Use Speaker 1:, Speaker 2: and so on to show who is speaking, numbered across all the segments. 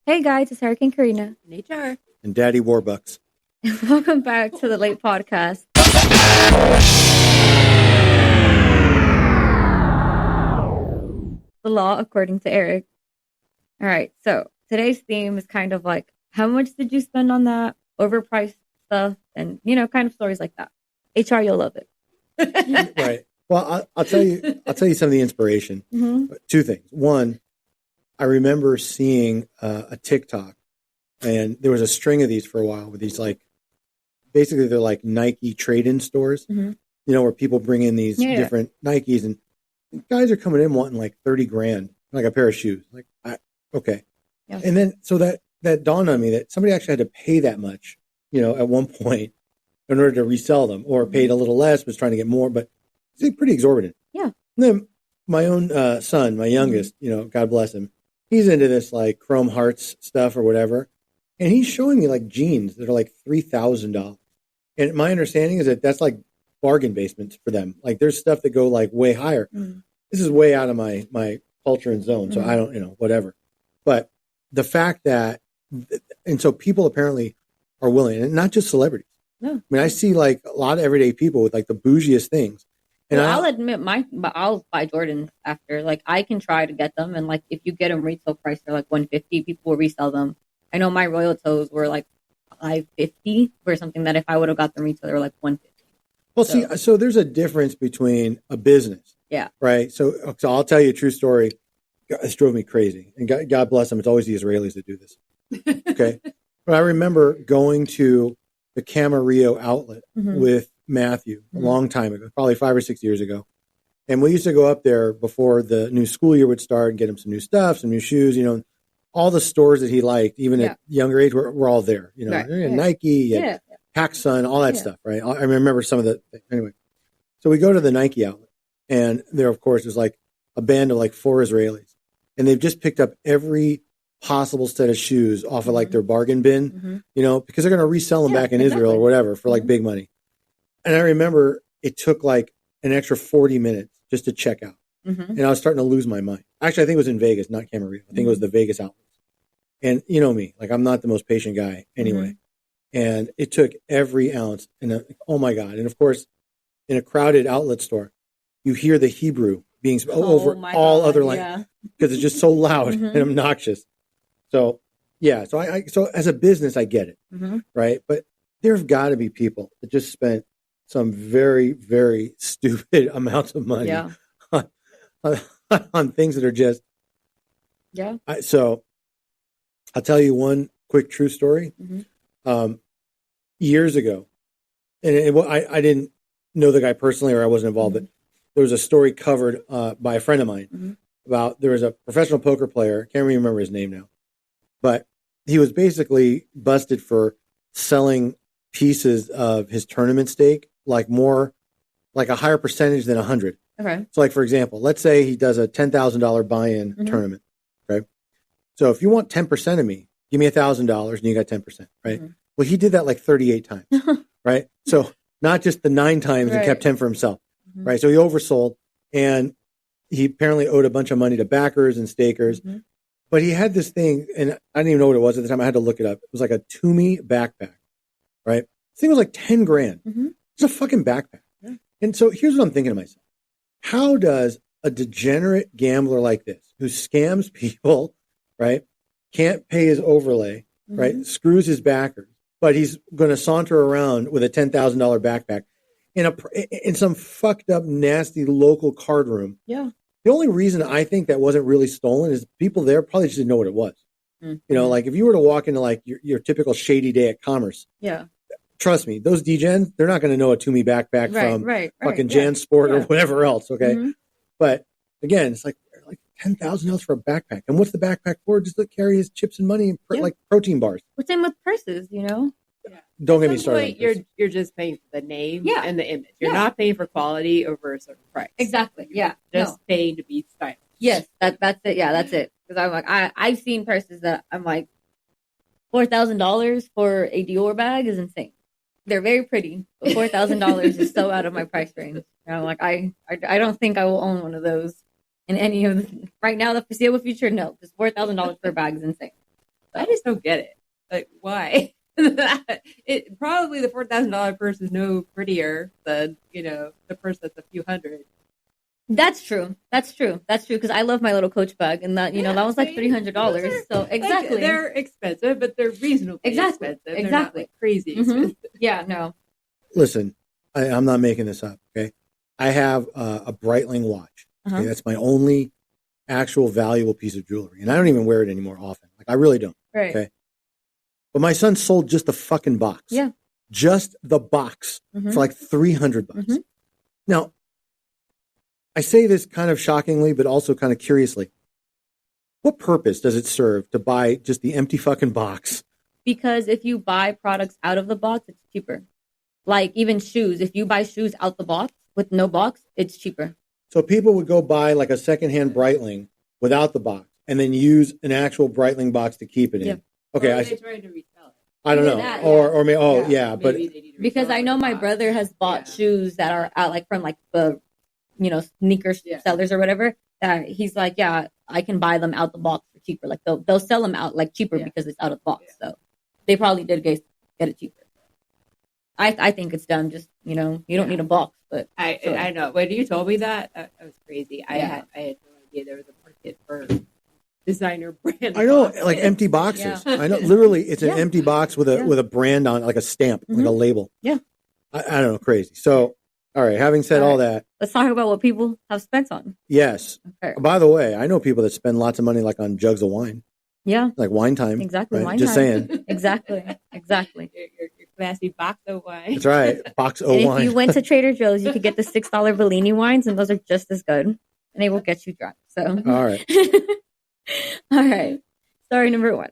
Speaker 1: Hey guys, it's Hurricane Karina.
Speaker 2: HR.
Speaker 3: And Daddy Warbucks.
Speaker 1: Welcome back to the Late Podcast. The law according to Eric. All right, so today's theme is kind of like, how much did you spend on that? Overpriced stuff and, kind of stories like that. HR, you'll love it.
Speaker 3: Right. Well, I'll tell you some of the inspiration.
Speaker 1: Mm-hmm.
Speaker 3: Two things. One, I remember seeing a TikTok, and there was a string of these for a while with these basically they're like Nike trade-in stores,
Speaker 1: Mm-hmm.
Speaker 3: Where people bring in these different Nikes, and guys are coming in wanting like 30 grand, like a pair of shoes. Okay.
Speaker 1: Yeah.
Speaker 3: And then, so that dawned on me that somebody actually had to pay that much, at one point in order to resell them, or paid a little less, was trying to get more, but it's pretty exorbitant.
Speaker 1: Yeah.
Speaker 3: And then my own son, my youngest, God bless him, he's into this like Chrome Hearts stuff or whatever. And he's showing me like jeans that are like $3,000. And my understanding is that that's like bargain basements for them. Like there's stuff that go like way higher.
Speaker 1: Mm.
Speaker 3: This is way out of my culture and zone. So I don't, whatever. But the fact that, and so people apparently are willing, and not just celebrities.
Speaker 1: No.
Speaker 3: I mean, I see like a lot of everyday people with like the bougiest things. And
Speaker 1: I'll admit but I'll buy Jordans after. Like I can try to get them, and like if you get them retail price, they're like $150. People will resell them. I know my Royal Toes were like $550 for something that if I would have got them retail, they were like $150.
Speaker 3: Well, so there's a difference between a business.
Speaker 1: Yeah.
Speaker 3: Right. So I'll tell you a true story. This drove me crazy, and God bless them. It's always the Israelis that do this. Okay. But I remember going to the Camarillo outlet with Matthew a long time ago, probably 5 or 6 years ago. And we used to go up there before the new school year would start and get him some new stuff, some new shoes, all the stores that he liked, even at younger age, were all there,
Speaker 1: Right.
Speaker 3: Nike, PacSun, all that stuff. Right. I remember some of the, anyway. So we go to the Nike outlet, and there, of course, is like a band of like 4 Israelis, and they've just picked up every possible set of shoes off of like their bargain bin, because they're going to resell them back in Israel or whatever for like big money. And I remember it took like an extra 40 minutes just to check out. And I was starting to lose my mind. Actually, I think it was in Vegas, not Camarillo. I think it was the Vegas outlet. And you know me, like I'm not the most patient guy anyway. And it took every ounce. And oh my God. And of course, in a crowded outlet store, you hear the Hebrew being over all other languages because it's just so loud and obnoxious. So, yeah. So as a business, I get it. Right. But there've got to be people that just spent some very, very stupid amounts of money on things that are just.
Speaker 1: Yeah.
Speaker 3: So I'll tell you one quick true story. Years ago, and I didn't know the guy personally, or I wasn't involved, but there was a story covered by a friend of mine about, there was a professional poker player, can't really remember his name now, but he was basically busted for selling pieces of his tournament stake, like a higher percentage than 100.
Speaker 1: Okay.
Speaker 3: So like, for example, let's say he does a $10,000 buy-in tournament. Okay. So if you want 10% of me, give me $1,000 and you got 10%. Right. Well, he did that like 38 times. Right. So not just the 9 times and kept 10 for himself. Right. So he oversold, and he apparently owed a bunch of money to backers and stakers. But he had this thing, and I didn't even know what it was at the time. I had to look it up. It was like a Toomey backpack. Right. This thing was like 10 grand. It's a fucking backpack. Yeah. And so here's what I'm thinking to myself. How does a degenerate gambler like this, who scams people, right, can't pay his overlay, right, screws his backers, but he's going to saunter around with a $10,000 backpack in some fucked up, nasty local card room?
Speaker 1: Yeah.
Speaker 3: The only reason I think that wasn't really stolen is people there probably just didn't know what it was. Like if you were to walk into like your typical shady day at Commerce. Yeah. Trust me, those degens, they're not going to know a Toomey backpack from fucking JanSport or whatever else. Okay. But again, it's like $10,000 for a backpack. And what's the backpack for? Just to carry his chips and money and like protein bars.
Speaker 1: Well, same with purses,
Speaker 3: Don't get me started.
Speaker 2: You're just paying for the name and the image. You're not paying for quality over a certain price.
Speaker 1: Exactly. Yeah.
Speaker 2: Just paying to be stylish.
Speaker 1: Yes, that's it. Yeah, that's it. Because I'm like, I've seen purses that I'm like, $4,000 for a Dior bag is insane. They're very pretty, but $4,000 is so out of my price range. And I'm like, I don't think I will own one of those in any of the, right now, the foreseeable future. No, just $4,000 per bag is insane.
Speaker 2: I don't get it. Like, why? Probably the $4,000 purse is no prettier than, the purse that's a few hundred.
Speaker 1: That's true. Because I love my little Coach bag, and that that was like $300. So exactly,
Speaker 2: like, they're expensive, but they're reasonably expensive. They're not like crazy expensive.
Speaker 1: Yeah, no.
Speaker 3: Listen, I'm not making this up. Okay, I have a Breitling watch. Okay, that's my only actual valuable piece of jewelry, and I don't even wear it anymore often. Like I really don't.
Speaker 1: Right.
Speaker 3: Okay, but my son sold just the fucking box.
Speaker 1: Yeah,
Speaker 3: just the box for like $300. Now, I say this kind of shockingly, but also kind of curiously. What purpose does it serve to buy just the empty fucking box?
Speaker 1: Because if you buy products out of the box, it's cheaper. Like even shoes. If you buy shoes out the box with no box, it's cheaper.
Speaker 3: So people would go buy like a secondhand Breitling without the box and then use an actual Breitling box to keep it in.
Speaker 1: Yeah.
Speaker 3: Okay.
Speaker 2: Or they tried to resell it.
Speaker 3: I don't know.
Speaker 1: That,
Speaker 3: But
Speaker 1: because I know my brother has bought shoes that are out like from like the sneaker sellers or whatever, that he's like, I can buy them out the box for cheaper. Like they'll sell them out like cheaper because it's out of the box. So they probably did get it cheaper. I think it's dumb. Just, you don't need a box, but
Speaker 2: I know. When you told me that was crazy. I had no idea there was a market for designer brand.
Speaker 3: I know, like empty boxes.
Speaker 1: Yeah.
Speaker 3: I know, literally, it's an empty box with a brand on, like a stamp, like a label.
Speaker 1: Yeah.
Speaker 3: I don't know, crazy. So, all right, having said all that.
Speaker 1: Let's talk about what people have spent on.
Speaker 3: Yes.
Speaker 1: Okay.
Speaker 3: By the way, I know people that spend lots of money like on jugs of wine.
Speaker 1: Yeah.
Speaker 3: Like wine time.
Speaker 1: Exactly.
Speaker 3: Right?
Speaker 1: Wine
Speaker 3: Just
Speaker 1: time.
Speaker 3: saying.
Speaker 1: Exactly.
Speaker 2: Your classy box of wine.
Speaker 3: That's right. Box of
Speaker 1: and
Speaker 3: wine.
Speaker 1: if you went to Trader Joe's, you could get the $6 Bellini wines, and those are just as good. And they will get you drunk. So.
Speaker 3: All right.
Speaker 1: All right. Story number 1.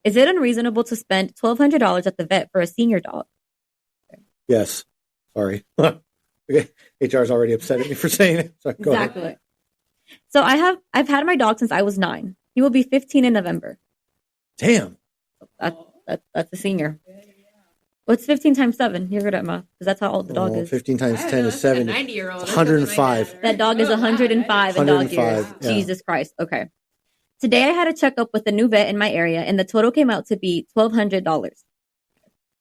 Speaker 1: Is it unreasonable to spend $1,200 at the vet for a senior dog?
Speaker 3: Yes. Sorry. Okay. HR's already upset at me for saying it. So go
Speaker 1: Exactly.
Speaker 3: ahead.
Speaker 1: So I've had my dog since I was 9. He will be 15 in November.
Speaker 3: Damn.
Speaker 1: That's a senior. What's 15 times 7? You're good at math because that's how old the dog is.
Speaker 3: 15 times 10 is 70.
Speaker 2: 90-year-old.
Speaker 3: 105.
Speaker 1: That dog is 105 in dog years.
Speaker 3: Yeah.
Speaker 1: Jesus Christ. Okay. Today I had a checkup with a new vet in my area, and the total came out to be $1,200.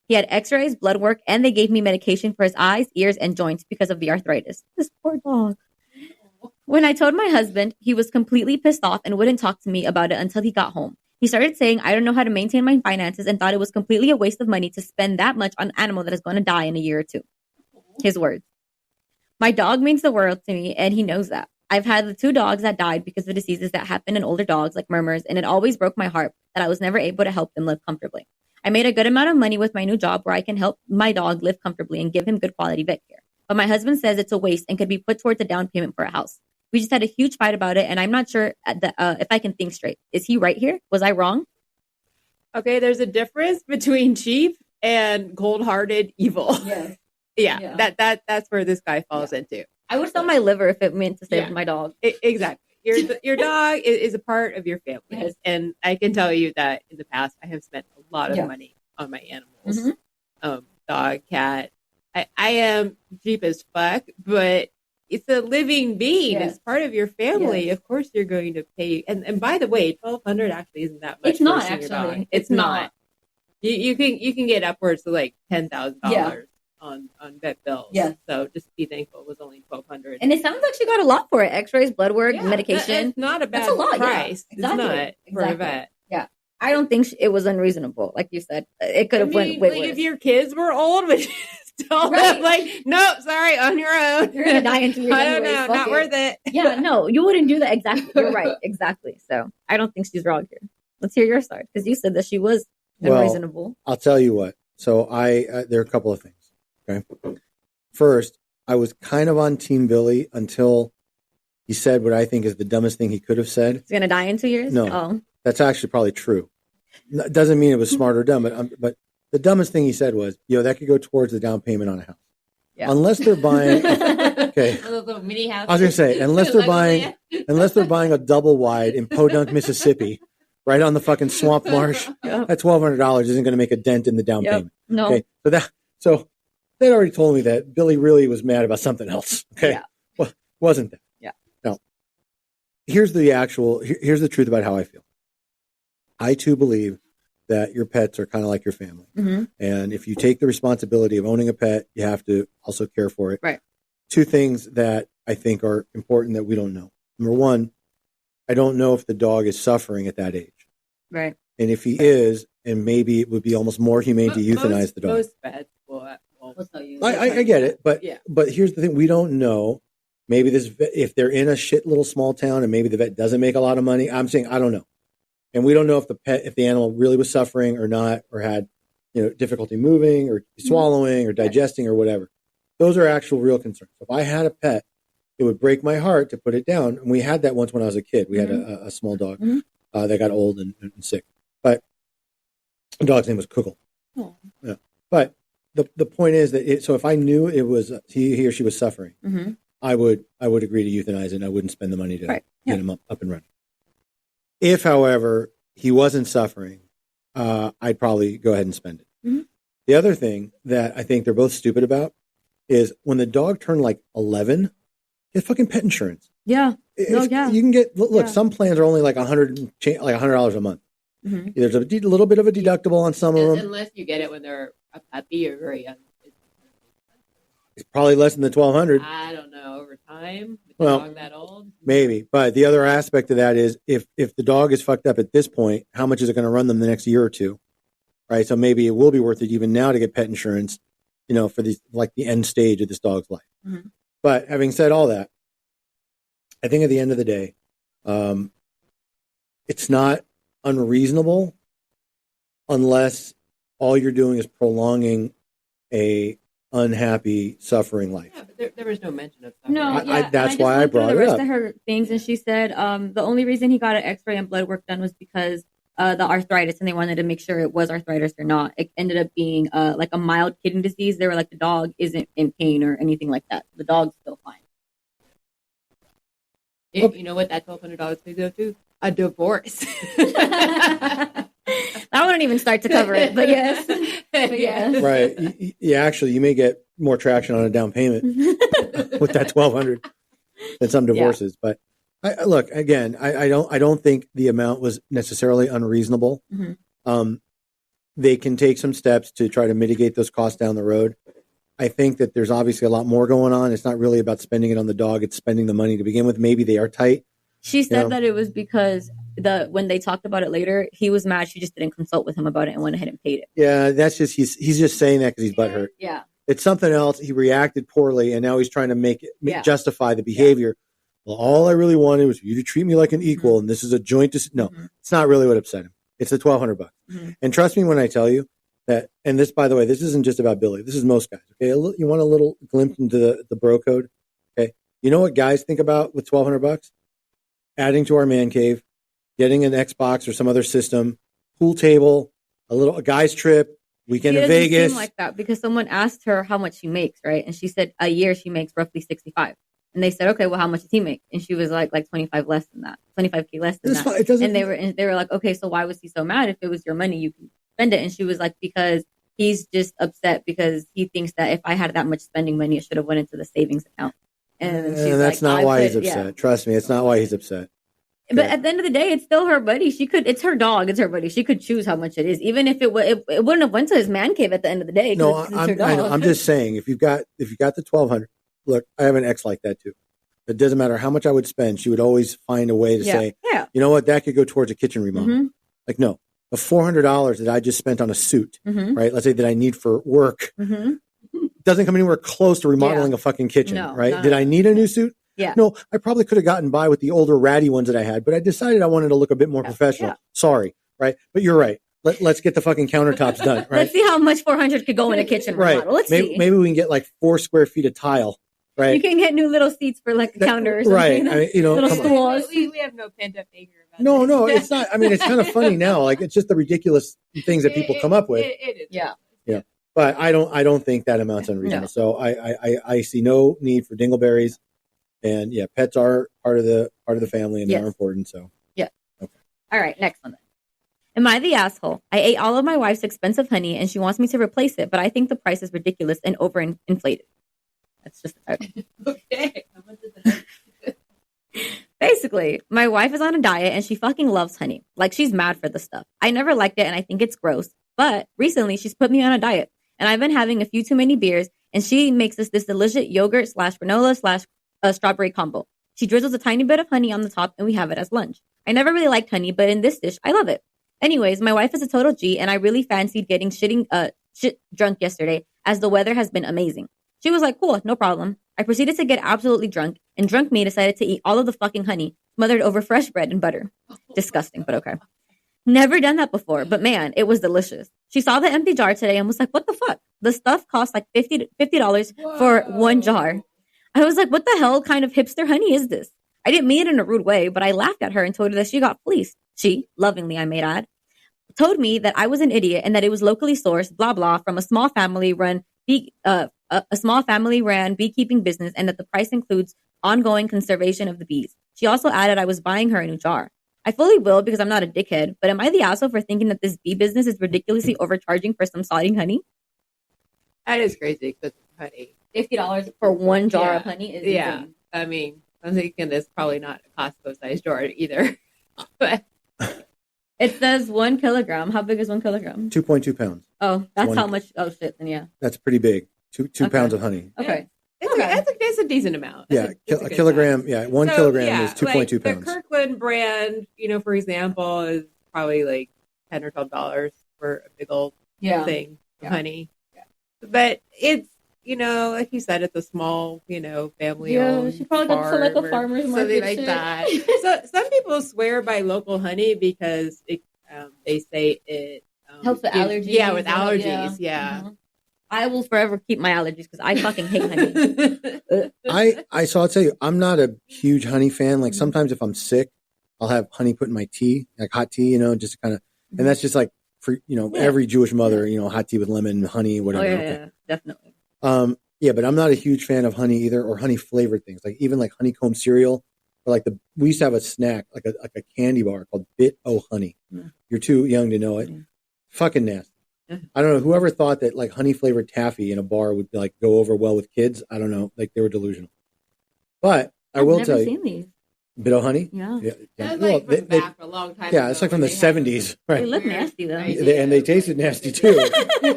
Speaker 1: He had x-rays, blood work, and they gave me medication for his eyes, ears, and joints because of the arthritis. This poor dog. When I told my husband, he was completely pissed off and wouldn't talk to me about it until he got home. He started saying, I don't know how to maintain my finances, and thought it was completely a waste of money to spend that much on an animal that is going to die in a year or two. His words. My dog means the world to me, and he knows that. I've had the 2 dogs that died because of diseases that happen in older dogs like murmurs, and it always broke my heart that I was never able to help them live comfortably. I made a good amount of money with my new job where I can help my dog live comfortably and give him good quality vet care. But my husband says it's a waste and could be put towards a down payment for a house. We just had a huge fight about it, and I'm not sure if I can think straight. Is he right here? Was I wrong?
Speaker 2: Okay, there's a difference between cheap and cold-hearted evil.
Speaker 1: Yeah.
Speaker 2: That's where this guy falls into.
Speaker 1: I would sell my liver if it meant to save my dog.
Speaker 2: Exactly. Your dog is a part of your family.
Speaker 1: Yes.
Speaker 2: And I can tell you that in the past, I have spent a lot of money on my animals. Dog, cat. I am cheap as fuck, but it's a living being.
Speaker 1: Yes.
Speaker 2: It's part of your family.
Speaker 1: Yes.
Speaker 2: Of course, you're going to pay. And by the way, $1,200 actually isn't that much.
Speaker 1: It's not
Speaker 2: for a senior
Speaker 1: actually.
Speaker 2: dog. It's not. You can get upwards to like $10,000 on vet bills.
Speaker 1: Yeah.
Speaker 2: So just be thankful it was only $1,200.
Speaker 1: And it sounds like she got a lot for it. X-rays, blood work, medication.
Speaker 2: It's not a bad
Speaker 1: That's a lot,
Speaker 2: price.
Speaker 1: Yeah.
Speaker 2: It's not for a vet.
Speaker 1: Yeah. I don't think it was unreasonable. Like you said, it could have went way worse.
Speaker 2: If your kids were old, would you tell them like, no, sorry, on your own.
Speaker 1: You're gonna die in 2 years.
Speaker 2: I don't know, not worth it.
Speaker 1: Yeah, no, you wouldn't do that. Exactly. You're right. Exactly. So I don't think she's wrong here. Let's hear your side because you said that she was unreasonable.
Speaker 3: I'll tell you what. So there are a couple of things. Okay. First, I was kind of on Team Billy until he said what I think is the dumbest thing he could have said.
Speaker 1: He's gonna die in 2 years.
Speaker 3: No, that's actually probably true. It doesn't mean it was smart or dumb, but the dumbest thing he said was, that could go towards the down payment on a house. Yeah. Unless they're buying, okay.
Speaker 2: A little mini house.
Speaker 3: I was gonna say, unless they're buying a double wide in Podunk, Mississippi, right on the fucking swamp marsh, that $1,200 isn't going to make a dent in the down payment.
Speaker 1: No.
Speaker 3: Okay, so they'd already told me that Billy really was mad about something else. Okay, well, wasn't that?
Speaker 1: Yeah.
Speaker 3: Now, here's the truth about how I feel. I too believe that your pets are kind of like your family. And if you take the responsibility of owning a pet, you have to also care for it.
Speaker 1: Right.
Speaker 3: Two things that I think are important that we don't know. Number one, I don't know if the dog is suffering at that age.
Speaker 1: Right.
Speaker 3: And if he is, and maybe it would be almost more humane to euthanize the dog.
Speaker 2: Most pets will tell you.
Speaker 3: I get it, but here's the thing: we don't know. Maybe if they're in a shit little small town, and maybe the vet doesn't make a lot of money. I'm saying I don't know, and we don't know if the animal really was suffering or not, or had difficulty moving or swallowing or digesting or whatever. Those are actual real concerns. If I had a pet, it would break my heart to put it down. And we had that once when I was a kid. We had a small dog that got old and sick, but the dog's name was Cookle.
Speaker 1: Oh.
Speaker 3: Yeah, but the point is that so if I knew it was he or she was suffering, I would agree to euthanize it, and I wouldn't spend the money to get him up and running. If, however, he wasn't suffering, I'd probably go ahead and spend it. The other thing that I think they're both stupid about is when the dog turned like 11, get fucking pet insurance.
Speaker 1: Yeah.
Speaker 3: You can get some plans are only like $100 a month. There's a little bit of a deductible on some of them.
Speaker 2: Unless you get it when they're a puppy or very young.
Speaker 3: It's probably less than the $1,200.
Speaker 2: I don't know. Over time, with the dog that old,
Speaker 3: maybe. But the other aspect of that is if the dog is fucked up at this point, how much is it going to run them the next year or two? Right. So maybe it will be worth it even now to get pet insurance, for these like the end stage of this dog's life. But having said all that, I think at the end of the day, it's not unreasonable unless all you're doing is prolonging a unhappy, suffering life.
Speaker 2: Yeah, but there was no mention of suffering.
Speaker 1: No,
Speaker 3: that's why I brought it up.
Speaker 1: The rest of her things, and she said the only reason he got an X-ray and blood work done was because the arthritis, and they wanted to make sure it was arthritis or not. It ended up being like a mild kidney disease. They were like, the dog isn't in pain or anything like that. The dog's still fine.
Speaker 2: You know what that $1,200 could go to? A divorce.
Speaker 1: That wouldn't even start to cover it, but yes.
Speaker 3: Right. You may get more traction on a down payment with that $1,200 than some divorces. But look, again, I don't think the amount was necessarily unreasonable. They can take some steps to try to mitigate those costs down the road. I think that there's obviously a lot more going on. It's not really about spending it on the dog. It's spending the money to begin with. Maybe they are tight.
Speaker 1: She said that it was because when they talked about it later, he was mad. She just didn't consult with him about it and went ahead and paid it. Yeah,
Speaker 3: that's just he's just saying that because he's butthurt.
Speaker 1: Yeah,
Speaker 3: it's something else. He reacted poorly, and now he's trying to justify the behavior. Well, all I really wanted was for you to treat me like an equal, and this is a joint. No, it's not really what upset him. It's the $1,200. And trust me when I tell you that. And this, by the way, this isn't just about Billy. This is most guys. Okay, you want a little glimpse into the bro code? Okay, you know what guys think about with $1,200? Adding to our man cave, getting an Xbox or some other system, pool table, a guy's trip, weekend in Vegas.
Speaker 1: Seem like that because someone asked her how much she makes, right? And she said a year she makes roughly 65. And they said, okay, well, how much does he make? And she was like 25 less than that, 25K less than that. And they were like, okay, so why was he so mad? If it was your money, you can spend it. And she was like, because he's just upset because he thinks that if I had that much spending money, it should have went into the savings account. And
Speaker 3: that's not why he's upset. Yeah. Trust me, it's not why he's upset.
Speaker 1: But at the end of the day, it's still her buddy. It's her dog. It's her buddy. She could choose how much it is, even if it wouldn't have went to his man cave at the end of the day.
Speaker 3: No, I'm just saying if you got the $1,200, look, I have an ex like that too. It doesn't matter how much I would spend. She would always find a way to say, you know what, that could go towards a kitchen remodel. Like, no, the $400 that I just spent on a suit, right? Let's say that I need for work. Doesn't come anywhere close to remodeling a fucking kitchen, right? Did I need a new suit?
Speaker 1: Yeah.
Speaker 3: No, I probably could have gotten by with the older ratty ones that I had, but I decided I wanted to look a bit more professional. Sorry, right? But you're right. Let's get the fucking countertops done, right?
Speaker 1: Let's see how much 400 could go in a kitchen remodel. Let's see.
Speaker 3: Maybe we can get like 4 square feet of tile, right?
Speaker 1: You can get new little seats for like a counter or something.
Speaker 3: Right. I mean,
Speaker 1: little stools.
Speaker 2: We have no pent-up anger about
Speaker 3: No, it's not. I mean, it's kind of funny now. Like, it's just the ridiculous things that people come up with.
Speaker 2: It is.
Speaker 3: Yeah. But I don't think that amount's unreasonable. No. So I see no need for dingleberries. And pets are part of the family and they're important. So okay.
Speaker 1: All right, next one then. Am I the asshole? I ate all of my wife's expensive honey and she wants me to replace it, but I think the price is ridiculous and overinflated. That's just the title.
Speaker 2: Okay. How much is it?
Speaker 1: Basically, my wife is on a diet and she fucking loves honey. Like, she's mad for the stuff. I never liked it and I think it's gross. But recently, she's put me on a diet and I've been having a few too many beers and she makes us this delicious yogurt slash granola slash strawberry combo. She drizzles a tiny bit of honey on the top and we have it as lunch. I never really liked honey, but in this dish, I love it. Anyways, my wife is a total G and I really fancied getting shit drunk yesterday as the weather has been amazing. She was like, cool, no problem. I proceeded to get absolutely drunk, and drunk me decided to eat all of the fucking honey smothered over fresh bread and butter. Disgusting, but okay. Never done that before, but man, it was delicious. She saw the empty jar today and was like, what the fuck? The stuff costs like $50 for one jar. I was like, what the hell kind of hipster honey is this? I didn't mean it in a rude way, but I laughed at her and told her that she got fleeced. She, lovingly I may add, told me that I was an idiot and that it was locally sourced, blah, blah, from a small family-run beekeeping business and that the price includes ongoing conservation of the bees. She also added I was buying her a new jar. I fully will because I'm not a dickhead, but am I the asshole for thinking that this bee business is ridiculously overcharging for some sodding honey?
Speaker 2: That is crazy because honey.
Speaker 1: $50 for one jar of honey is insane.
Speaker 2: I mean, I'm thinking it's probably not a Costco-sized jar either. But
Speaker 1: it says 1 kilogram. How big is 1 kilogram?
Speaker 3: 2.2 pounds.
Speaker 1: Oh, that's how much. Oh, shit. Then, yeah.
Speaker 3: That's pretty big. Two pounds of honey.
Speaker 1: Okay.
Speaker 2: It's a decent amount.
Speaker 3: Yeah. A kilogram. Size. Yeah. 1 kilogram is 2.2 pounds.
Speaker 2: The Kirkland brand, for example, is probably like $10 or $12 for a big old thing of honey. Yeah. But it's, like you said, it's a small, family owned.
Speaker 1: She probably got to like a farmer's market.
Speaker 2: Something like that. So some people swear by local honey because they say it
Speaker 1: helps with allergies.
Speaker 2: Yeah, with allergies. Yeah.
Speaker 1: Mm-hmm. I will forever keep my allergies because I fucking hate honey.
Speaker 3: So I'll tell you, I'm not a huge honey fan. Like sometimes if I'm sick, I'll have honey put in my tea, like hot tea, just to kind of, and that's just like for, every Jewish mother, hot tea with lemon, honey, whatever.
Speaker 1: Oh, yeah, definitely.
Speaker 3: But I'm not a huge fan of honey either, or honey flavored things, like even like honeycomb cereal, or like we used to have a snack, like a candy bar called Bit O Honey. Mm. You're too young to know it. Mm. Fucking nasty. I don't know. Whoever thought that like honey flavored taffy in a bar would like go over well with kids, I don't know. Like they were delusional. But I will tell you,
Speaker 1: seen these.
Speaker 3: Bit O Honey.
Speaker 1: Yeah.
Speaker 2: That's like from back for a long time.
Speaker 3: Yeah, it's like from the 70s. Right.
Speaker 1: They look nasty though,
Speaker 3: and they tasted nasty too.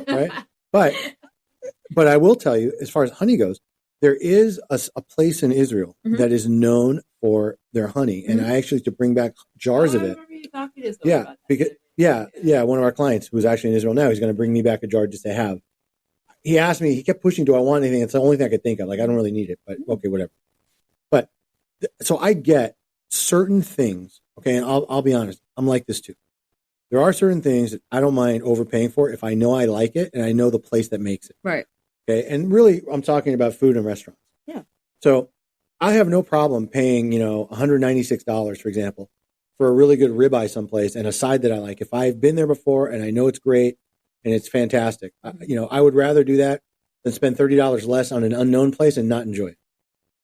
Speaker 3: Right. But I will tell you, as far as honey goes, there is a place in Israel that is known for their honey, and I actually used to bring back jars of it.
Speaker 2: I remember you talking to
Speaker 3: someone
Speaker 2: about that.
Speaker 3: Because. Yeah. One of our clients who's actually in Israel now, he's going to bring me back a jar just to have. He asked me, he kept pushing, do I want anything? It's the only thing I could think of. Like, I don't really need it, but okay, whatever. But so I get certain things. Okay. And I'll be honest. I'm like this too. There are certain things that I don't mind overpaying for if I know I like it and I know the place that makes it.
Speaker 1: Right.
Speaker 3: Okay. And really, I'm talking about food and restaurants.
Speaker 1: Yeah.
Speaker 3: So I have no problem paying, $196, for example, for a really good ribeye someplace and a side that I like. If I've been there before and I know it's great and it's fantastic, I would rather do that than spend $30 less on an unknown place and not enjoy it.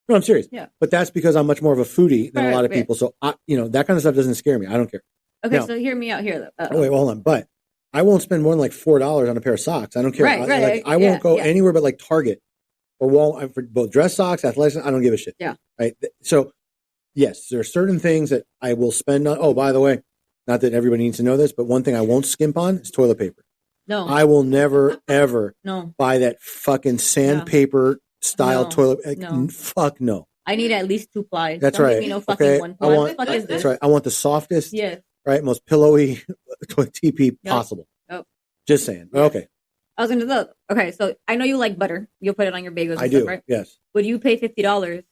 Speaker 3: No, I'm serious.
Speaker 1: Yeah.
Speaker 3: But that's because I'm much more of a foodie than a lot of people. So, that kind of stuff doesn't scare me. I don't care.
Speaker 1: Okay,
Speaker 3: now,
Speaker 1: so hear me out here, though.
Speaker 3: Oh, wait, hold on. But I won't spend more than like $4 on a pair of socks. I don't care.
Speaker 1: Right.
Speaker 3: I won't go anywhere but like Target or Walmart for both dress socks, athletics. I don't give a shit.
Speaker 1: Yeah.
Speaker 3: Right. So, yes, there are certain things that I will spend on. Oh, by the way, not that everybody needs to know this, but one thing I won't skimp on is toilet paper.
Speaker 1: No.
Speaker 3: I will never, ever buy that fucking sandpaper style toilet.
Speaker 1: No.
Speaker 3: Fuck no.
Speaker 1: I need at least 2 plies.
Speaker 3: That's
Speaker 1: Don't
Speaker 3: right.
Speaker 1: give me no fucking 1 ply. What the fuck is this?
Speaker 3: That's right. I want the softest, right, most pillowy TP possible.
Speaker 1: Oh.
Speaker 3: Just saying. Okay.
Speaker 1: I was going to look. Okay, so I know you like butter. You'll put it on your bagels.
Speaker 3: I do.
Speaker 1: Stuff, right?
Speaker 3: Yes.
Speaker 1: Would you pay $50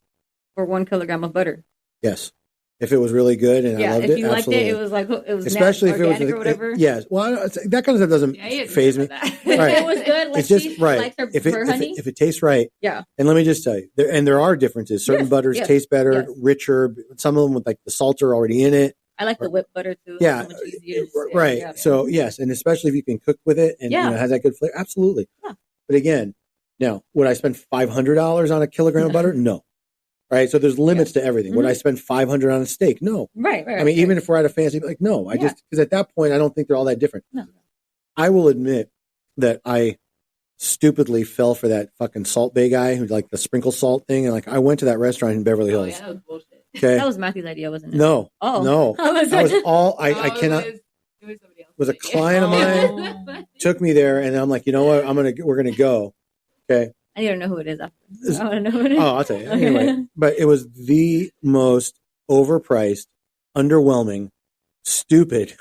Speaker 1: for 1 kilogram of butter?
Speaker 3: Yes. If it was really good and I loved it,
Speaker 1: if you liked
Speaker 3: absolutely.
Speaker 1: it, it was like
Speaker 3: especially if it was
Speaker 1: or whatever.
Speaker 3: Yes, well, that kind of stuff doesn't faze me.
Speaker 1: Right. If it was good, like
Speaker 3: it's just
Speaker 1: she
Speaker 3: right.
Speaker 1: likes
Speaker 3: If
Speaker 1: honey.
Speaker 3: If it tastes right,
Speaker 1: yeah.
Speaker 3: And let me just tell you, there are differences. Certain butters taste better, richer. Some of them with like the salt are already in it.
Speaker 1: I like the whipped butter too.
Speaker 3: Yeah,
Speaker 1: so much easier
Speaker 3: right. Yeah. So yes, and especially if you can cook with it and has that good flavor, absolutely.
Speaker 1: Yeah.
Speaker 3: But again, now would I spend $500 on a kilogram of butter? No. Right. So there's limits to everything.
Speaker 1: Mm-hmm.
Speaker 3: Would I spend $500 on a steak? No.
Speaker 1: Right.
Speaker 3: I mean, even if we're at a fancy, like, no, I just, because at that point, I don't think they're all that different.
Speaker 1: No.
Speaker 3: I will admit that I stupidly fell for that fucking Salt Bay guy who like the sprinkle salt thing. And like, I went to that restaurant in Beverly Hills.
Speaker 2: Yeah, that was bullshit.
Speaker 3: Okay.
Speaker 1: That was Matthew's idea, wasn't it?
Speaker 3: No.
Speaker 1: Oh.
Speaker 3: No. That was all I cannot.
Speaker 2: It was somebody else.
Speaker 3: Was a client of mine took me there, and I'm like, you know what? We're gonna go. Okay.
Speaker 1: I need to know who it is after. I want to know who it is.
Speaker 3: Oh, I'll tell you. Anyway, but it was the most overpriced, underwhelming, stupid,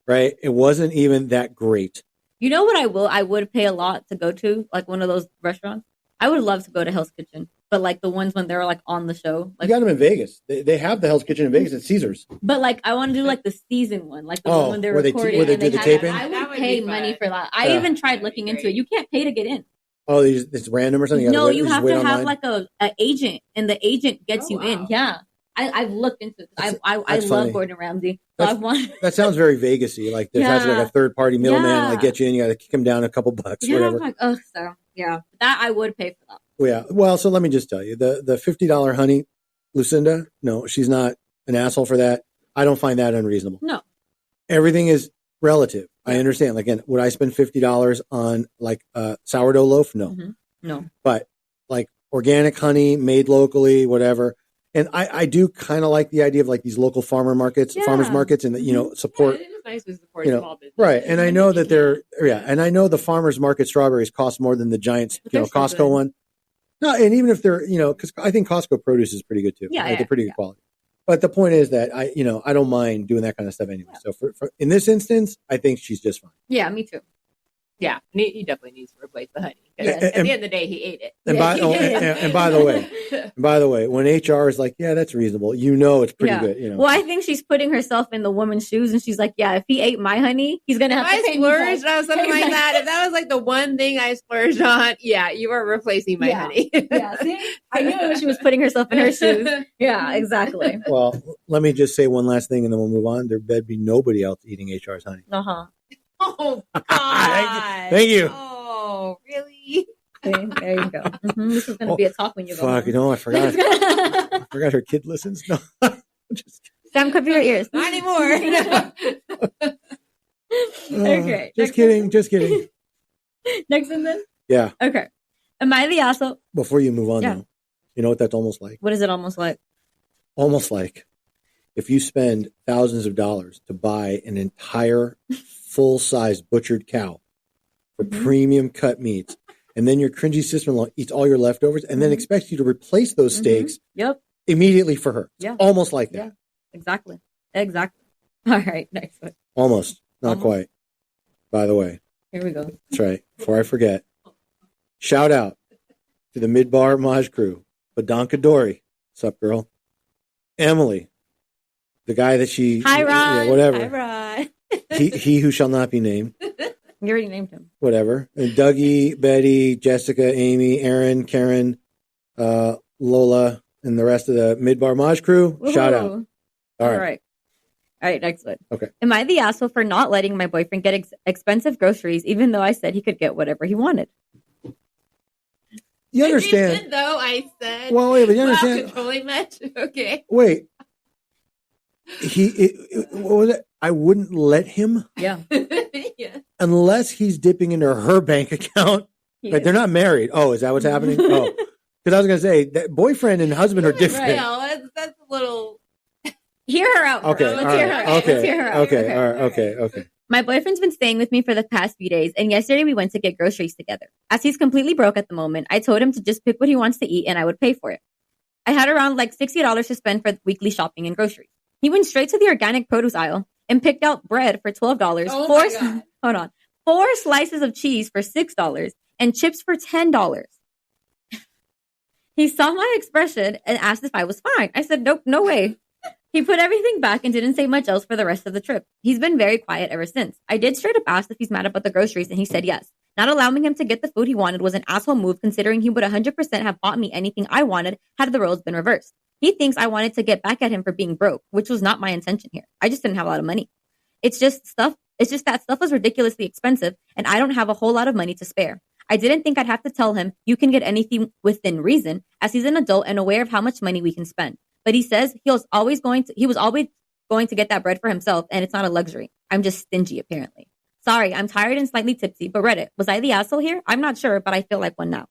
Speaker 3: right? It wasn't even that great.
Speaker 1: You know what I would pay a lot to go to, like one of those restaurants? I would love to go to Hell's Kitchen, but like the ones when they're like on the show. Like,
Speaker 3: you got them in Vegas. They have the Hell's Kitchen in Vegas at Caesars.
Speaker 1: But like I want to do like the season one, like the one when they're recording.
Speaker 3: Where they do the taping?
Speaker 1: I would pay money for that. I even tried looking into it. You can't pay to get in.
Speaker 3: Oh, it's random or something?
Speaker 1: No, you have to have like a agent, and the agent gets you in. Yeah. I've looked into it. I love
Speaker 3: funny.
Speaker 1: Gordon Ramsay. So
Speaker 3: that sounds very Vegas-y. Like there has like a third-party middleman like get you in. You got to kick him down a couple bucks, whatever.
Speaker 1: I'm like, so yeah, that I would pay for that.
Speaker 3: Yeah. Well, so let me just tell you, the $50 honey, Lucinda, no, she's not an asshole for that. I don't find that unreasonable.
Speaker 1: No.
Speaker 3: Everything is relative. I understand. Like, again, would I spend $50 on like a sourdough loaf? No.
Speaker 1: Mm-hmm. No.
Speaker 3: But like organic honey made locally, whatever. And I do kind of like the idea of like these local farmers markets, and that, support.
Speaker 2: It is nice to support small business.
Speaker 3: Right. And I know that and I know the farmers market strawberries cost more than the giant, Costco one. No, and even if they're, because I think Costco produce is pretty good too.
Speaker 1: Yeah,
Speaker 3: right? They're pretty good quality. But the point is that I don't mind doing that kind of stuff anyway. So for in this instance, I think she's just fine.
Speaker 1: Yeah, me too.
Speaker 2: Yeah, he definitely needs to replace the honey. At the end of the day, he ate it.
Speaker 3: And by the way, when HR is like, yeah, that's reasonable, it's pretty good.
Speaker 1: Well, I think she's putting herself in the woman's shoes, and she's like, yeah, if he ate my honey, he's gonna have to pay me.
Speaker 2: I splurged on something like that. If that was like the one thing I splurged on, yeah, you are replacing my honey.
Speaker 1: Yeah, see, I knew she was putting herself in her shoes. Yeah, exactly.
Speaker 3: Well, let me just say one last thing, and then we'll move on. There better be nobody else eating HR's honey.
Speaker 2: Oh, God.
Speaker 3: Thank you.
Speaker 2: Oh, really?
Speaker 1: Okay, there you go. Mm-hmm. This is going to be a talk when you go
Speaker 3: home. I forgot. I forgot her kid listens. No.
Speaker 1: Sam, cover your ears.
Speaker 2: Not anymore.
Speaker 1: Okay.
Speaker 3: Just kidding.
Speaker 1: Next one then?
Speaker 3: Yeah.
Speaker 1: Okay. Am I the asshole?
Speaker 3: Before you move on, though, you know what that's almost like?
Speaker 1: What is it almost like?
Speaker 3: Almost like if you spend thousands of dollars to buy an entire full-size butchered cow for premium cut meats, and then your cringy sister-in-law eats all your leftovers and then expects you to replace those steaks immediately for her. It's almost like that.
Speaker 1: Yeah, exactly. All right, next one.
Speaker 3: Almost. Not quite. By the way.
Speaker 1: Here we go.
Speaker 3: That's right. Before I forget, shout out to the Midbar Maj crew. Badanka Dory. What's up, girl? Emily. The guy that she...
Speaker 1: Hi, Rod.
Speaker 3: Yeah, whatever.
Speaker 1: Hi, Rod.
Speaker 3: he who shall not be named.
Speaker 1: You already named him.
Speaker 3: Whatever. And Dougie, Betty, Jessica, Amy, Aaron, Karen, Lola, and the rest of the Midbar Maj crew. Woo-hoo. Shout out. All right, next one. Okay. Am
Speaker 1: I the asshole for not letting my boyfriend get expensive groceries, even though I said he could get whatever he wanted?
Speaker 3: You understand?
Speaker 2: Even though I said,
Speaker 3: well, wait, but you understand?
Speaker 2: Controlling much? Okay.
Speaker 3: Wait. What was it? I wouldn't let him.
Speaker 1: Yeah.
Speaker 3: Unless he's dipping into her bank account. Right? They're not married. Oh, is that what's happening? Oh, because I was going to say that boyfriend and husband are different.
Speaker 2: Right. No, that's a little.
Speaker 1: Hear her out.
Speaker 3: Okay.
Speaker 1: Let's hear her out.
Speaker 3: Okay.
Speaker 1: Let's hear her out.
Speaker 3: Okay. All right. Okay.
Speaker 1: My boyfriend's been staying with me for the past few days, and yesterday we went to get groceries together. As he's completely broke at the moment, I told him to just pick what he wants to eat, and I would pay for it. I had around like $60 to spend for weekly shopping and groceries. He went straight to the organic produce aisle and picked out bread for $12.
Speaker 2: Oh
Speaker 1: 4 slices of cheese for $6 and chips for $10. He saw my expression and asked if I was fine. I said, nope, no way. He put everything back and didn't say much else for the rest of the trip. He's been very quiet ever since. I did straight up ask if he's mad about the groceries, and he said yes. Not allowing him to get the food he wanted was an asshole move, considering he would 100% have bought me anything I wanted had the roles been reversed. He thinks I wanted to get back at him for being broke, which was not my intention here. I just didn't have a lot of money. It's just that stuff was ridiculously expensive, and I don't have a whole lot of money to spare. I didn't think I'd have to tell him you can get anything within reason, as he's an adult and aware of how much money we can spend. But he says he was always going to get that bread for himself, and it's not a luxury. I'm just stingy, apparently. Sorry, I'm tired and slightly tipsy, but Reddit, was I the asshole here? I'm not sure, but I feel like one now.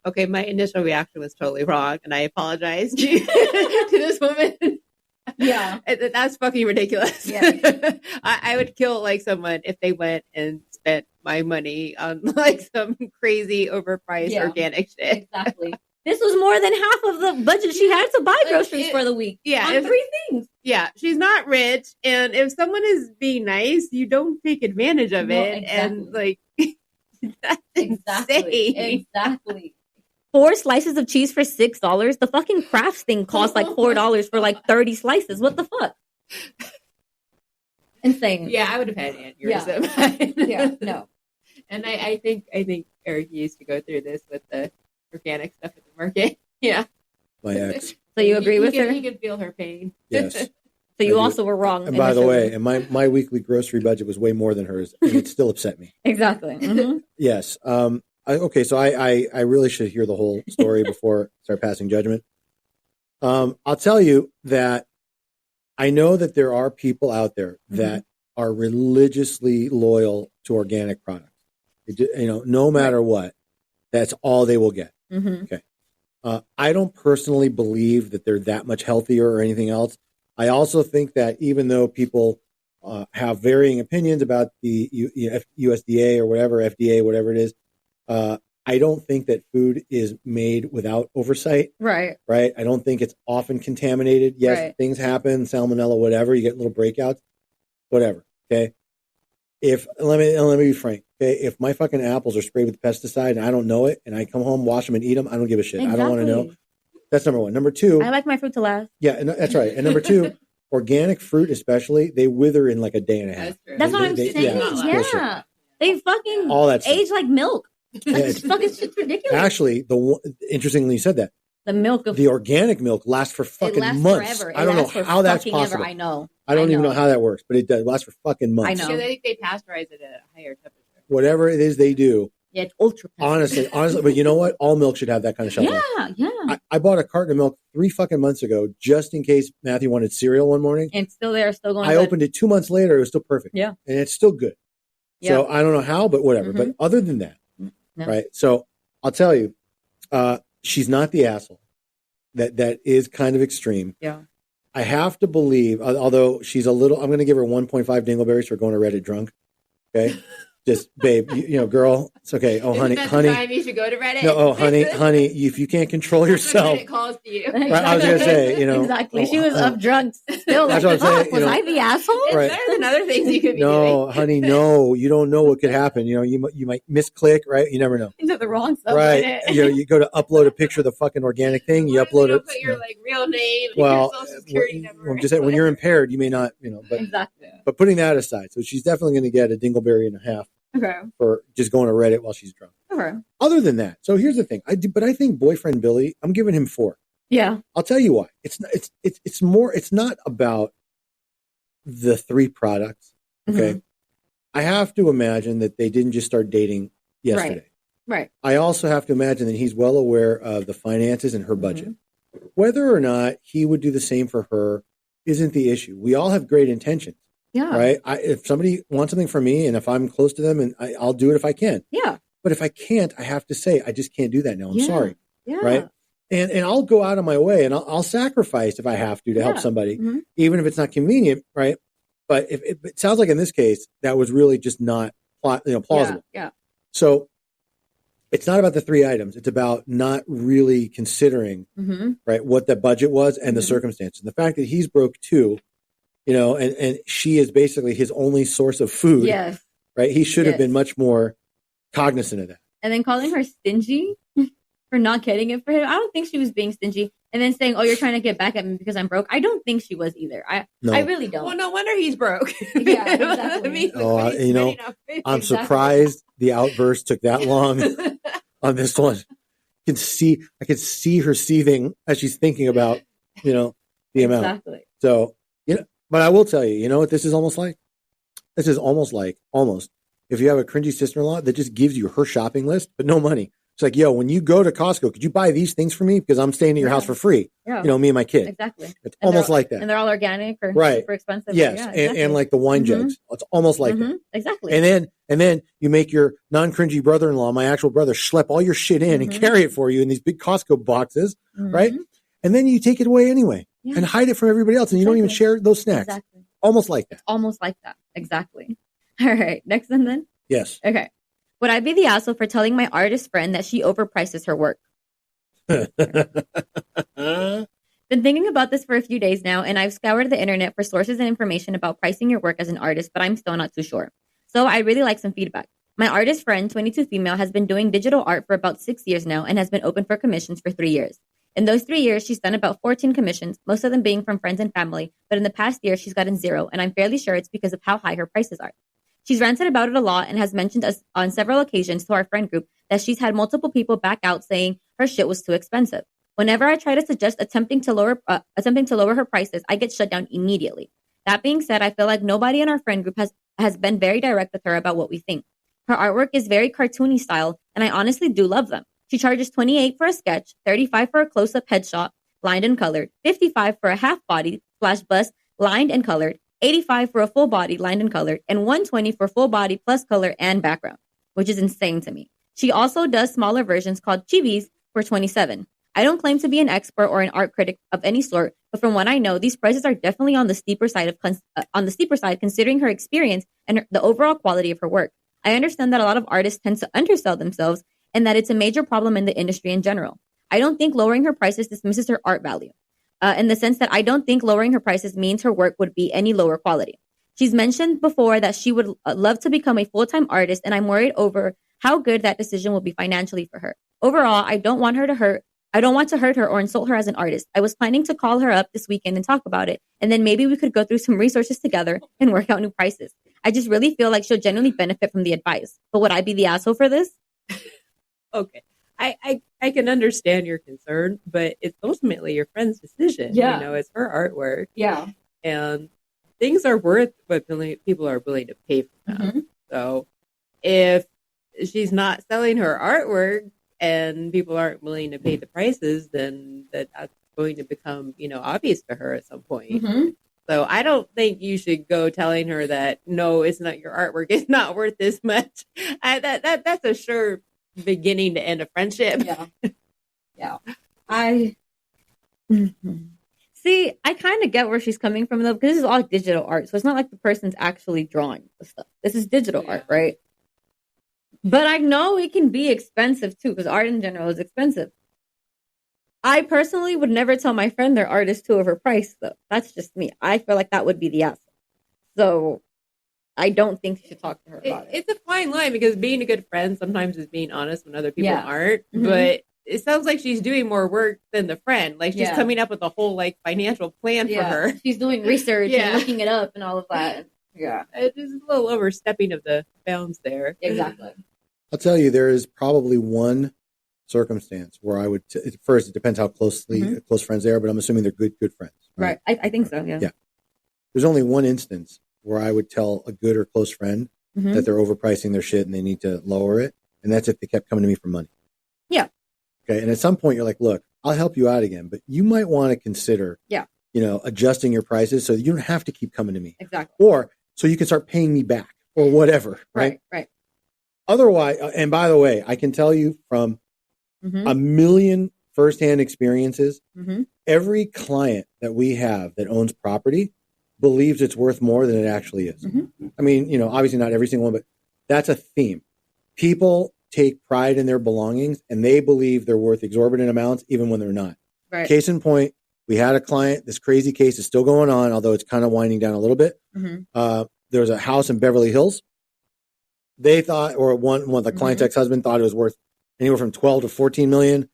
Speaker 2: okay, my initial reaction was totally wrong, and I apologize to this woman.
Speaker 1: Yeah.
Speaker 2: That's fucking ridiculous.
Speaker 1: Yeah.
Speaker 2: I would kill like someone if they went and spent my money on like some crazy overpriced organic shit.
Speaker 1: Exactly. This was more than half of the budget she had to buy groceries for the week.
Speaker 2: Yeah.
Speaker 1: On 3 things.
Speaker 2: Yeah. She's not rich. And if someone is being nice, you don't take advantage of it. Exactly. And like, that's insane.
Speaker 1: Exactly. 4 slices of cheese for $6. The fucking Crafts thing costs like $4 for like 30 slices. What the fuck? Insane.
Speaker 2: Yeah, I would have had an aneurysm.
Speaker 1: Yeah, no.
Speaker 2: And I think Eric used to go through this with the organic stuff at the market. Yeah.
Speaker 3: My ex.
Speaker 1: So you agree with her?
Speaker 2: You can feel her pain.
Speaker 3: Yes.
Speaker 1: So you also were wrong.
Speaker 3: And by the way, and my weekly grocery budget was way more than hers, and it still upset me.
Speaker 1: Exactly. Mm-hmm.
Speaker 3: Yes. Okay, so I really should hear the whole story before I start passing judgment. I'll tell you that I know that there are people out there that are religiously loyal to organic products. No matter what, that's all they will get.
Speaker 1: Mm-hmm.
Speaker 3: Okay. I don't personally believe that they're that much healthier or anything else. I also think that even though people have varying opinions about the USDA or whatever, FDA, whatever it is, I don't think that food is made without oversight.
Speaker 1: Right.
Speaker 3: Right. I don't think it's often contaminated. Yes, things happen, salmonella, whatever. You get little breakouts, whatever. Okay. Let me be frank. Okay. If my fucking apples are sprayed with pesticide and I don't know it, and I come home, wash them, and eat them, I don't give a shit. Exactly. I don't want to know. That's number one. Number two,
Speaker 1: I like my fruit to last.
Speaker 3: Yeah, and that's right. And number two, organic fruit, especially, they wither in like a day and a half.
Speaker 1: That's what I'm saying. Yeah. They fucking
Speaker 3: all that
Speaker 1: age like milk. It's ridiculous.
Speaker 3: Actually, interestingly, you said that. The organic milk lasts for fucking months.
Speaker 1: Forever.
Speaker 3: I don't know how that's possible.
Speaker 1: I know.
Speaker 3: I don't even know how that works, but it does last for fucking months.
Speaker 2: I know. Because I think they pasteurize it at a higher temperature.
Speaker 3: Whatever it is they do.
Speaker 1: Yeah, it's ultra.
Speaker 3: Honestly, but you know what? All milk should have that kind of shelf life.
Speaker 1: Yeah.
Speaker 3: I bought a carton of milk 3 fucking months ago just in case Matthew wanted cereal one morning.
Speaker 1: And it's still there, still going.
Speaker 3: I opened it 2 months later. It was still perfect.
Speaker 1: Yeah.
Speaker 3: And it's still good. Yeah. So I don't know how, but whatever. But other than that, right? So I'll tell you, she's not the asshole. That is kind of extreme.
Speaker 1: Yeah.
Speaker 3: I have to believe, although she's a little, I'm going to give her 1.5 dingleberries for going to Reddit drunk. Okay. Just, babe, girl, it's okay. Oh, honey.
Speaker 2: Time you should go to Reddit.
Speaker 3: No, honey, if you can't control yourself.
Speaker 2: Reddit calls to you.
Speaker 3: Right, I was going to say,
Speaker 1: Exactly. She was up drunk. Still
Speaker 3: that's what I'm saying.
Speaker 1: Was I the asshole?
Speaker 2: It's better than other things you could be doing.
Speaker 3: No, honey, no. You don't know what could happen. You might misclick, right? You never know.
Speaker 1: Into the wrong stuff.
Speaker 3: Right. You go to upload a picture of the fucking organic thing. You upload it.
Speaker 2: Put your real name and your social security number.
Speaker 3: I'm just saying, when you're impaired, you may not, but
Speaker 1: exactly.
Speaker 3: But putting that aside, so she's definitely going to get a dingleberry and a half.
Speaker 1: Okay.
Speaker 3: For just going to Reddit while she's drunk.
Speaker 1: Okay.
Speaker 3: Other than that, so here's the thing. I think boyfriend Billy, I'm giving him 4.
Speaker 1: Yeah.
Speaker 3: I'll tell you why. It's more. It's not about the 3 products. Okay. I have to imagine that they didn't just start dating yesterday.
Speaker 1: Right.
Speaker 3: I also have to imagine that he's well aware of the finances and her budget. Whether or not he would do the same for her isn't the issue. We all have great intentions.
Speaker 1: Yeah.
Speaker 3: Right. If somebody wants something from me and if I'm close to them, and I'll do it if I can.
Speaker 1: Yeah.
Speaker 3: But if I can't, I have to say, I just can't do that now. I'm sorry.
Speaker 1: Yeah.
Speaker 3: Right. And I'll go out of my way and I'll sacrifice if I have to help somebody, even if it's not convenient. Right. But if it sounds like in this case, that was really just not plausible.
Speaker 1: Yeah.
Speaker 3: So it's not about the 3 items. It's about not really considering, right, what the budget was and the circumstances. And the fact that he's broke too. And she is basically his only source of food.
Speaker 1: Yes.
Speaker 3: Right. He should have been much more cognizant of that. And
Speaker 1: then calling her stingy for not getting it for him. I don't think she was being stingy. And then saying, "Oh, you're trying to get back at me because I'm broke." I don't think she was either. I really don't.
Speaker 2: Well, no wonder he's broke.
Speaker 1: Yeah, exactly.
Speaker 3: I'm surprised the outburst took that long on this one. I could see her seething as she's thinking about, the amount.
Speaker 1: Exactly.
Speaker 3: So, but I will tell you, you know what this is almost like? This is almost if you have a cringy sister-in-law that just gives you her shopping list, but no money. It's like, yo, when you go to Costco, could you buy these things for me? Because I'm staying at your house for free.
Speaker 1: Yeah.
Speaker 3: Me and my kid.
Speaker 1: Exactly.
Speaker 3: It's almost like that.
Speaker 1: And they're all organic or super expensive.
Speaker 3: Yes. Yeah, exactly. and like the wine jugs. It's almost like that.
Speaker 1: Exactly.
Speaker 3: And then you make your non-cringy brother-in-law, my actual brother, schlep all your shit in and carry it for you in these big Costco boxes, right? And then you take it away anyway and hide it from everybody else. And you don't even share those snacks. Exactly. Almost like that.
Speaker 1: Almost like that. Exactly. All right. Next one then?
Speaker 3: Yes.
Speaker 1: Okay. Would I be the asshole for telling my artist friend that she overprices her work? Been thinking about this for a few days now, and I've scoured the internet for sources and information about pricing your work as an artist, but I'm still not too sure. So I really like some feedback. My artist friend, 22 female, has been doing digital art for about 6 years now and has been open for commissions for 3 years. In those 3 years, she's done about 14 commissions, most of them being from friends and family, but in the past year, she's gotten 0, and I'm fairly sure it's because of how high her prices are. She's ranted about it a lot and has mentioned us on several occasions to our friend group that she's had multiple people back out saying her shit was too expensive. Whenever I try to suggest attempting to lower her prices, I get shut down immediately. That being said, I feel like nobody in our friend group has been very direct with her about what we think. Her artwork is very cartoony style, and I honestly do love them. She charges $28 for a sketch, $35 for a close-up headshot, lined and colored, $55 for a half body / bust, lined and colored, $85 for a full body, lined and colored, and $120 for full body plus color and background, which is insane to me. She also does smaller versions called chibis for $27. I don't claim to be an expert or an art critic of any sort, but from what I know, these prices are definitely on the steeper side considering her experience and the overall quality of her work. I understand that a lot of artists tend to undersell themselves and that it's a major problem in the industry in general. I don't think lowering her prices dismisses her art value. In the sense that I don't think lowering her prices means her work would be any lower quality. She's mentioned before that she would love to become a full-time artist, and I'm worried over how good that decision will be financially for her. Overall, I don't want to hurt her or insult her as an artist. I was planning to call her up this weekend and talk about it, and then maybe we could go through some resources together and work out new prices. I just really feel like she'll genuinely benefit from the advice. But would I be the asshole for this?
Speaker 2: Okay. I can understand your concern, but it's ultimately your friend's decision.
Speaker 1: Yeah.
Speaker 2: It's her artwork.
Speaker 1: Yeah.
Speaker 2: And things are worth what people are willing to pay for them. So if she's not selling her artwork and people aren't willing to pay the prices, then that's going to become, obvious to her at some point. So I don't think you should go telling her that, no, it's not your artwork. It's not worth this much. That's a sure beginning to end a friendship.
Speaker 1: Yeah. See, I kind of get where she's coming from though, because this is all digital art. So it's not like the person's actually drawing the stuff. This is digital art, right? But I know it can be expensive too, because art in general is expensive. I personally would never tell my friend their art is too overpriced though. That's just me. I feel like that would be the asshole. So I don't think you should talk to her about it.
Speaker 2: It's a fine line because being a good friend sometimes is being honest when other people aren't. But it sounds like she's doing more work than the friend. Like she's coming up with a whole financial plan for her.
Speaker 1: She's doing research and looking it up and all of that. Yeah.
Speaker 2: It's just a little overstepping of the bounds there.
Speaker 1: Exactly.
Speaker 3: I'll tell you, there is probably one circumstance where I would, first, it depends how close friends they are, but I'm assuming they're good friends.
Speaker 1: Right. I think so, yeah.
Speaker 3: There's only one instance where I would tell a good or close friend that they're overpricing their shit and they need to lower it. And that's if they kept coming to me for money.
Speaker 1: Yeah.
Speaker 3: Okay. And at some point you're like, look, I'll help you out again, but you might want to consider, adjusting your prices so that you don't have to keep coming to me.
Speaker 1: Exactly.
Speaker 3: Or so you can start paying me back or whatever. Right. Otherwise, and by the way, I can tell you from a million firsthand experiences, every client that we have that owns property believes it's worth more than it actually is. I mean, obviously not every single one, but that's a theme. People take pride in their belongings and they believe they're worth exorbitant amounts even when they're not.
Speaker 1: Right.
Speaker 3: Case in point, we had a client, this crazy case is still going on, although it's kind of winding down a little bit. There was a house in Beverly Hills. They thought, or one the client's ex-husband thought it was worth anywhere from 12 to 14 million.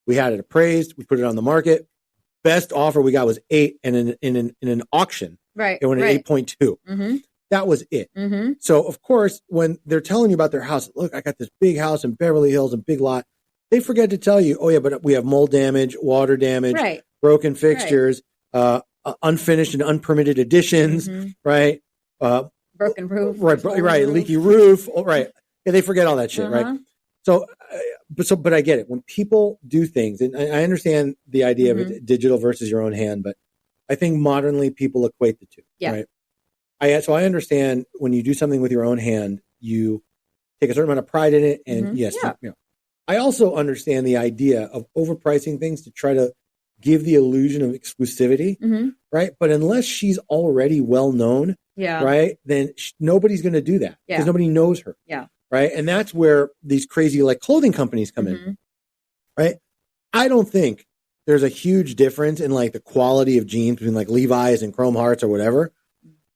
Speaker 3: We had it appraised. We put it on the market. Best offer we got was 8, and in an auction, it went at 8.2. That was it. So of course, when they're telling you about their house, look, I got this big house in Beverly Hills and big lot. They forget to tell you, oh yeah, but we have mold damage, water damage, broken fixtures, unfinished and unpermitted additions, right?
Speaker 1: Broken roof,
Speaker 3: right, leaky roof, right? Yeah, they forget all that shit, right? So, but I get it. When people do things, and I understand the idea of it, digital versus your own hand, but I think modernly people equate the two.
Speaker 1: Yeah.
Speaker 3: Right. So I understand when you do something with your own hand, you take a certain amount of pride in it. And yes, I also understand the idea of overpricing things to try to give the illusion of exclusivity. Right. But unless she's already well known, right, then nobody's going to do that because nobody knows her.
Speaker 1: Yeah.
Speaker 3: Right. And that's where these crazy like clothing companies come in. Right. I don't think there's a huge difference in like the quality of jeans between like Levi's and Chrome Hearts or whatever.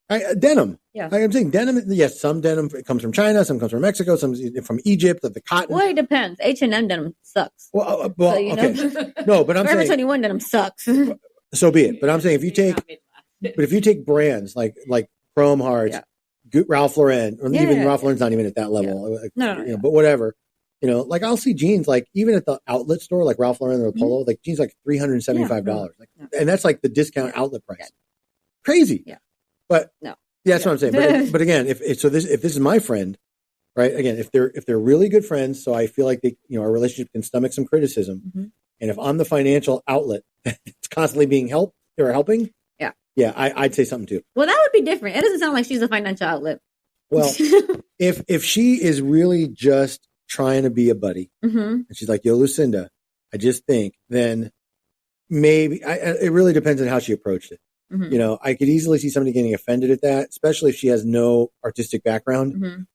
Speaker 3: Denim. Yeah. I'm saying denim. Yes. Some denim comes from China. Some comes from Mexico. Some from Egypt. The cotton.
Speaker 1: Well, it depends. H&M denim sucks.
Speaker 3: Well, so, okay. No, but I'm
Speaker 1: Forever
Speaker 3: saying
Speaker 1: 21 denim sucks.
Speaker 3: So be it. But I'm saying if you take brands like Chrome Hearts, Ralph Lauren, or even Ralph Lauren's not even at that level.
Speaker 1: No.
Speaker 3: But whatever. Like I'll see jeans like even at the outlet store, like Ralph Lauren or Polo, like jeans like $375, and that's like the discount outlet price. Crazy. Yeah. But that's what I'm saying. But again, if this is my friend, right? Again, if they're really good friends, so I feel like our relationship can stomach some criticism, and if I'm the financial outlet that's constantly being helping. Yeah, I'd say something too.
Speaker 1: Well, that would be different. It doesn't sound like she's a financial outlet.
Speaker 3: Well, if she is really just trying to be a buddy, and she's like, "Yo, Lucinda," I just think then maybe it really depends on how she approached it. I could easily see somebody getting offended at that, especially if she has no artistic background.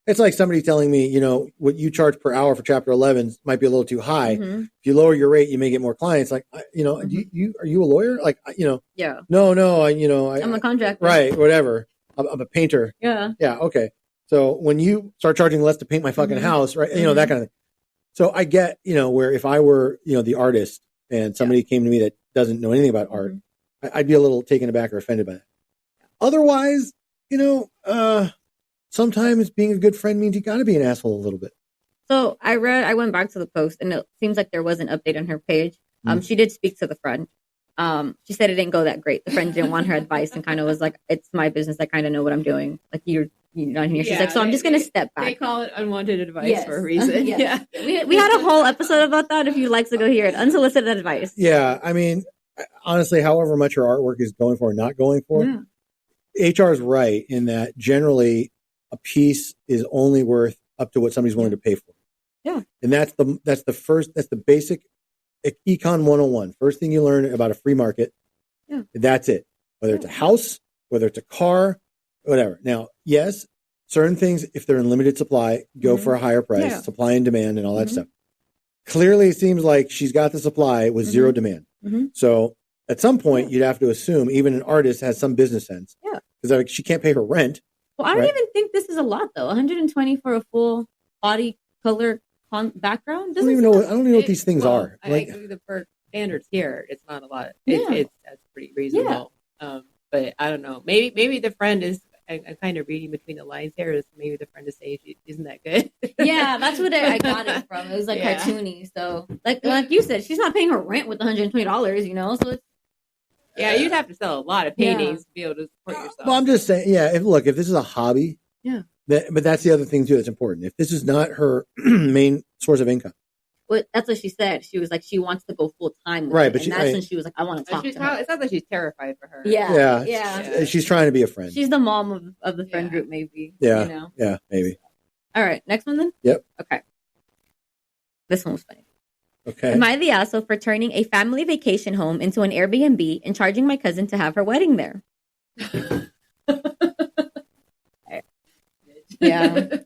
Speaker 3: It's like somebody telling me, what you charge per hour for Chapter 11 might be a little too high. If you lower your rate, you may get more clients. Like, are you a lawyer? Like, No,
Speaker 1: I'm a contractor.
Speaker 3: Right. Whatever. I'm a painter.
Speaker 1: Yeah.
Speaker 3: Yeah. Okay. So when you start charging less to paint my fucking house, right? That kind of thing. So I get, where if I were, the artist and somebody came to me that doesn't know anything about art, I'd be a little taken aback or offended by that. Otherwise, sometimes being a good friend means you got to be an asshole a little bit.
Speaker 1: So I went back to the post and it seems like there was an update on her page. She did speak to the friend. She said it didn't go that great. The friend didn't want her advice and kind of was like, it's my business. I kind of know what I'm doing. Like you're not here. She's like, so I'm just going to step back.
Speaker 2: They call it unwanted advice for a reason.
Speaker 1: Yeah. We had a whole episode about that. If you'd like to go hear it, unsolicited advice.
Speaker 3: Yeah. I mean, honestly, however much her artwork is going for or not going for, HR is right in that generally a piece is only worth up to what somebody's willing to pay for.
Speaker 1: Yeah.
Speaker 3: And that's the basic Econ 101. First thing you learn about a free market. Yeah. That's it. Whether it's a house, whether it's a car, whatever. Now, yes, certain things, if they're in limited supply, go for a higher price, supply and demand and all that stuff. Clearly, it seems like she's got the supply with zero demand. So at some point, you'd have to assume even an artist has some business sense. Yeah. Because she can't pay her rent.
Speaker 1: Well, I don't even think this is a lot, though. 120 for a full body color background.
Speaker 3: I don't even know what these things are.
Speaker 2: Like for standards here, it's not a lot. That's pretty reasonable. Yeah. But I don't know. Maybe the friend is. I'm kind of reading between the lines here. Maybe the friend is saying she isn't that good.
Speaker 1: Yeah, that's what I got it from. It was like cartoony. So, like you said, she's not paying her rent with $120. So it's.
Speaker 2: Yeah, you'd have to sell a lot of paintings to be able to support yourself.
Speaker 3: Well, I'm just saying, if this is a hobby, but that's the other thing too that's important. If this is not her main source of income,
Speaker 1: well, that's what she said. She was like, she wants to go full time,
Speaker 3: right? But
Speaker 1: that's when she was like, I want to talk to her.
Speaker 2: It's not that she's terrified for her.
Speaker 1: Yeah.
Speaker 3: She's trying to be a friend.
Speaker 1: She's the mom of the friend group, maybe.
Speaker 3: Yeah, yeah, maybe.
Speaker 1: All right, next one then.
Speaker 3: Yep.
Speaker 1: Okay. This one was funny.
Speaker 3: Okay.
Speaker 1: Am I the asshole for turning a family vacation home into an Airbnb and charging my cousin to have her wedding there? Yeah.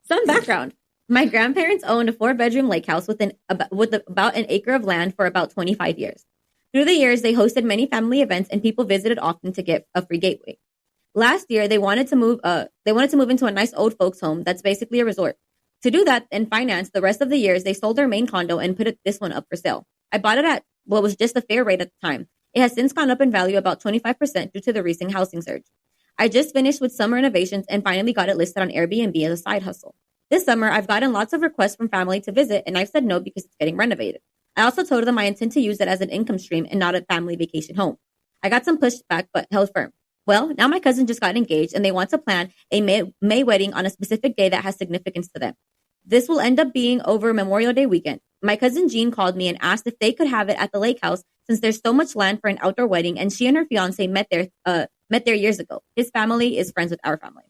Speaker 1: Some background. My grandparents owned a 4-bedroom lake house with about an acre of land for about 25 years. Through the years, they hosted many family events and people visited often to get a free gateway. Last year, they wanted to move into a nice old folks home that's basically a resort. To do that and finance the rest of the years, they sold their main condo and put this one up for sale. I bought it at what was just a fair rate at the time. It has since gone up in value about 25% due to the recent housing surge. I just finished with some renovations and finally got it listed on Airbnb as a side hustle. This summer, I've gotten lots of requests from family to visit, and I've said no because it's getting renovated. I also told them I intend to use it as an income stream and not a family vacation home. I got some pushback, but held firm. Well, now my cousin just got engaged, and they want to plan a May wedding on a specific day that has significance to them. This will end up being over Memorial Day weekend. My cousin Jean called me and asked if they could have it at the lake house since there's so much land for an outdoor wedding, and she and her fiance met there years ago. His family is friends with our family.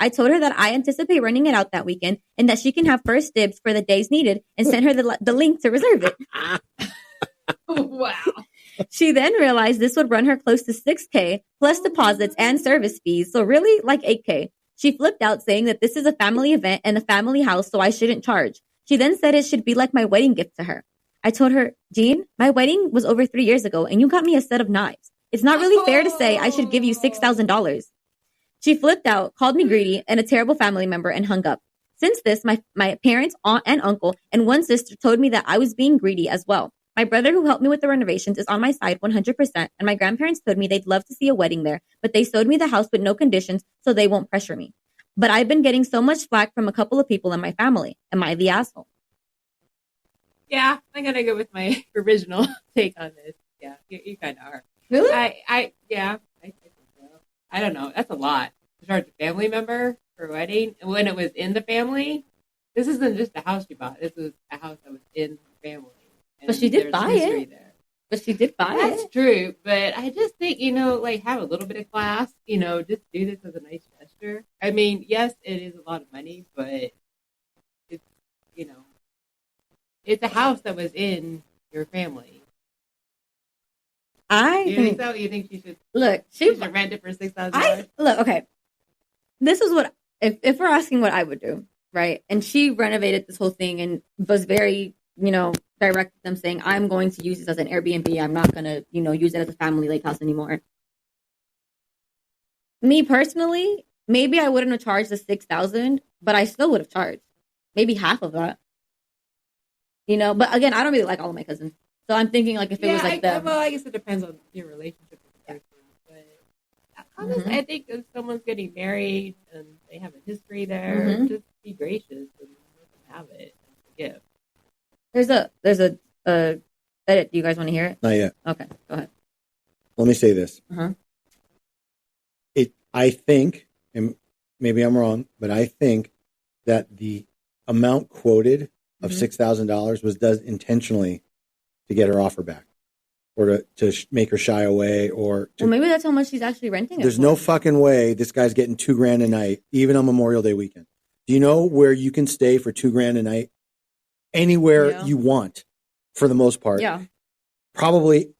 Speaker 1: I told her that I anticipate running it out that weekend and that she can have first dibs for the days needed and sent her the link to reserve it.
Speaker 2: Wow.
Speaker 1: She then realized this would run her close to $6,000 plus deposits and service fees. So really like $8,000. She flipped out saying that this is a family event and a family house, so I shouldn't charge. She then said it should be like my wedding gift to her. I told her, Jean, my wedding was over 3 years ago and you got me a set of knives. It's not really fair to say I should give you $6,000. She flipped out, called me greedy and a terrible family member, and hung up. Since this, my parents, aunt and uncle, and one sister told me that I was being greedy as well. My brother, who helped me with the renovations, is on my side 100%, and my grandparents told me they'd love to see a wedding there, but they showed me the house with no conditions, so they won't pressure me. But I've been getting so much flack from a couple of people in my family. Am I the asshole?
Speaker 2: Yeah, I'm gonna go with my original take on this. Yeah, you kind of are.
Speaker 1: Really?
Speaker 2: I think so. I don't know. That's a lot to charge a family member for a wedding. And when it was in the family, this isn't just a house you bought. This was a house that was in the family.
Speaker 1: But she did buy it.
Speaker 2: There.
Speaker 1: But she did buy it.
Speaker 2: That's true. But I just think, like have a little bit of class, just do this as a nice gesture. I mean, yes, it is a lot of money, but it's, it's a house that was in your family. You think so? You think she should
Speaker 1: look?
Speaker 2: She should rent it for $6,000?
Speaker 1: Look, okay. This is what if we're asking what I would do, right? And she renovated this whole thing and was very, direct with them saying, "I'm going to use this as an Airbnb. I'm not going to, use it as a family lake house anymore." Me personally, maybe I wouldn't have charged the $6,000, but I still would have charged maybe half of that. But again, I don't really like all of my cousins. So I'm thinking like if it was like
Speaker 2: well, I guess it depends on your relationship with the person. But honestly, I think if someone's getting married and they have a history there, just be gracious and let them have it and forgive.
Speaker 1: There's a edit. Do you guys want to hear it?
Speaker 3: Not yet.
Speaker 1: Okay, go ahead.
Speaker 3: Let me say this.
Speaker 1: Uh-huh.
Speaker 3: I think, and maybe I'm wrong, but I think that the amount quoted of $6,000 was done intentionally to get her offer back, or to make her shy away, or
Speaker 1: well, maybe that's how much she's actually renting it.
Speaker 3: There's no fucking way this guy's getting $2,000 a night, even on Memorial Day weekend. Do you know where you can stay for $2,000 a night? Anywhere you want, for the most part.
Speaker 1: Yeah.
Speaker 3: Probably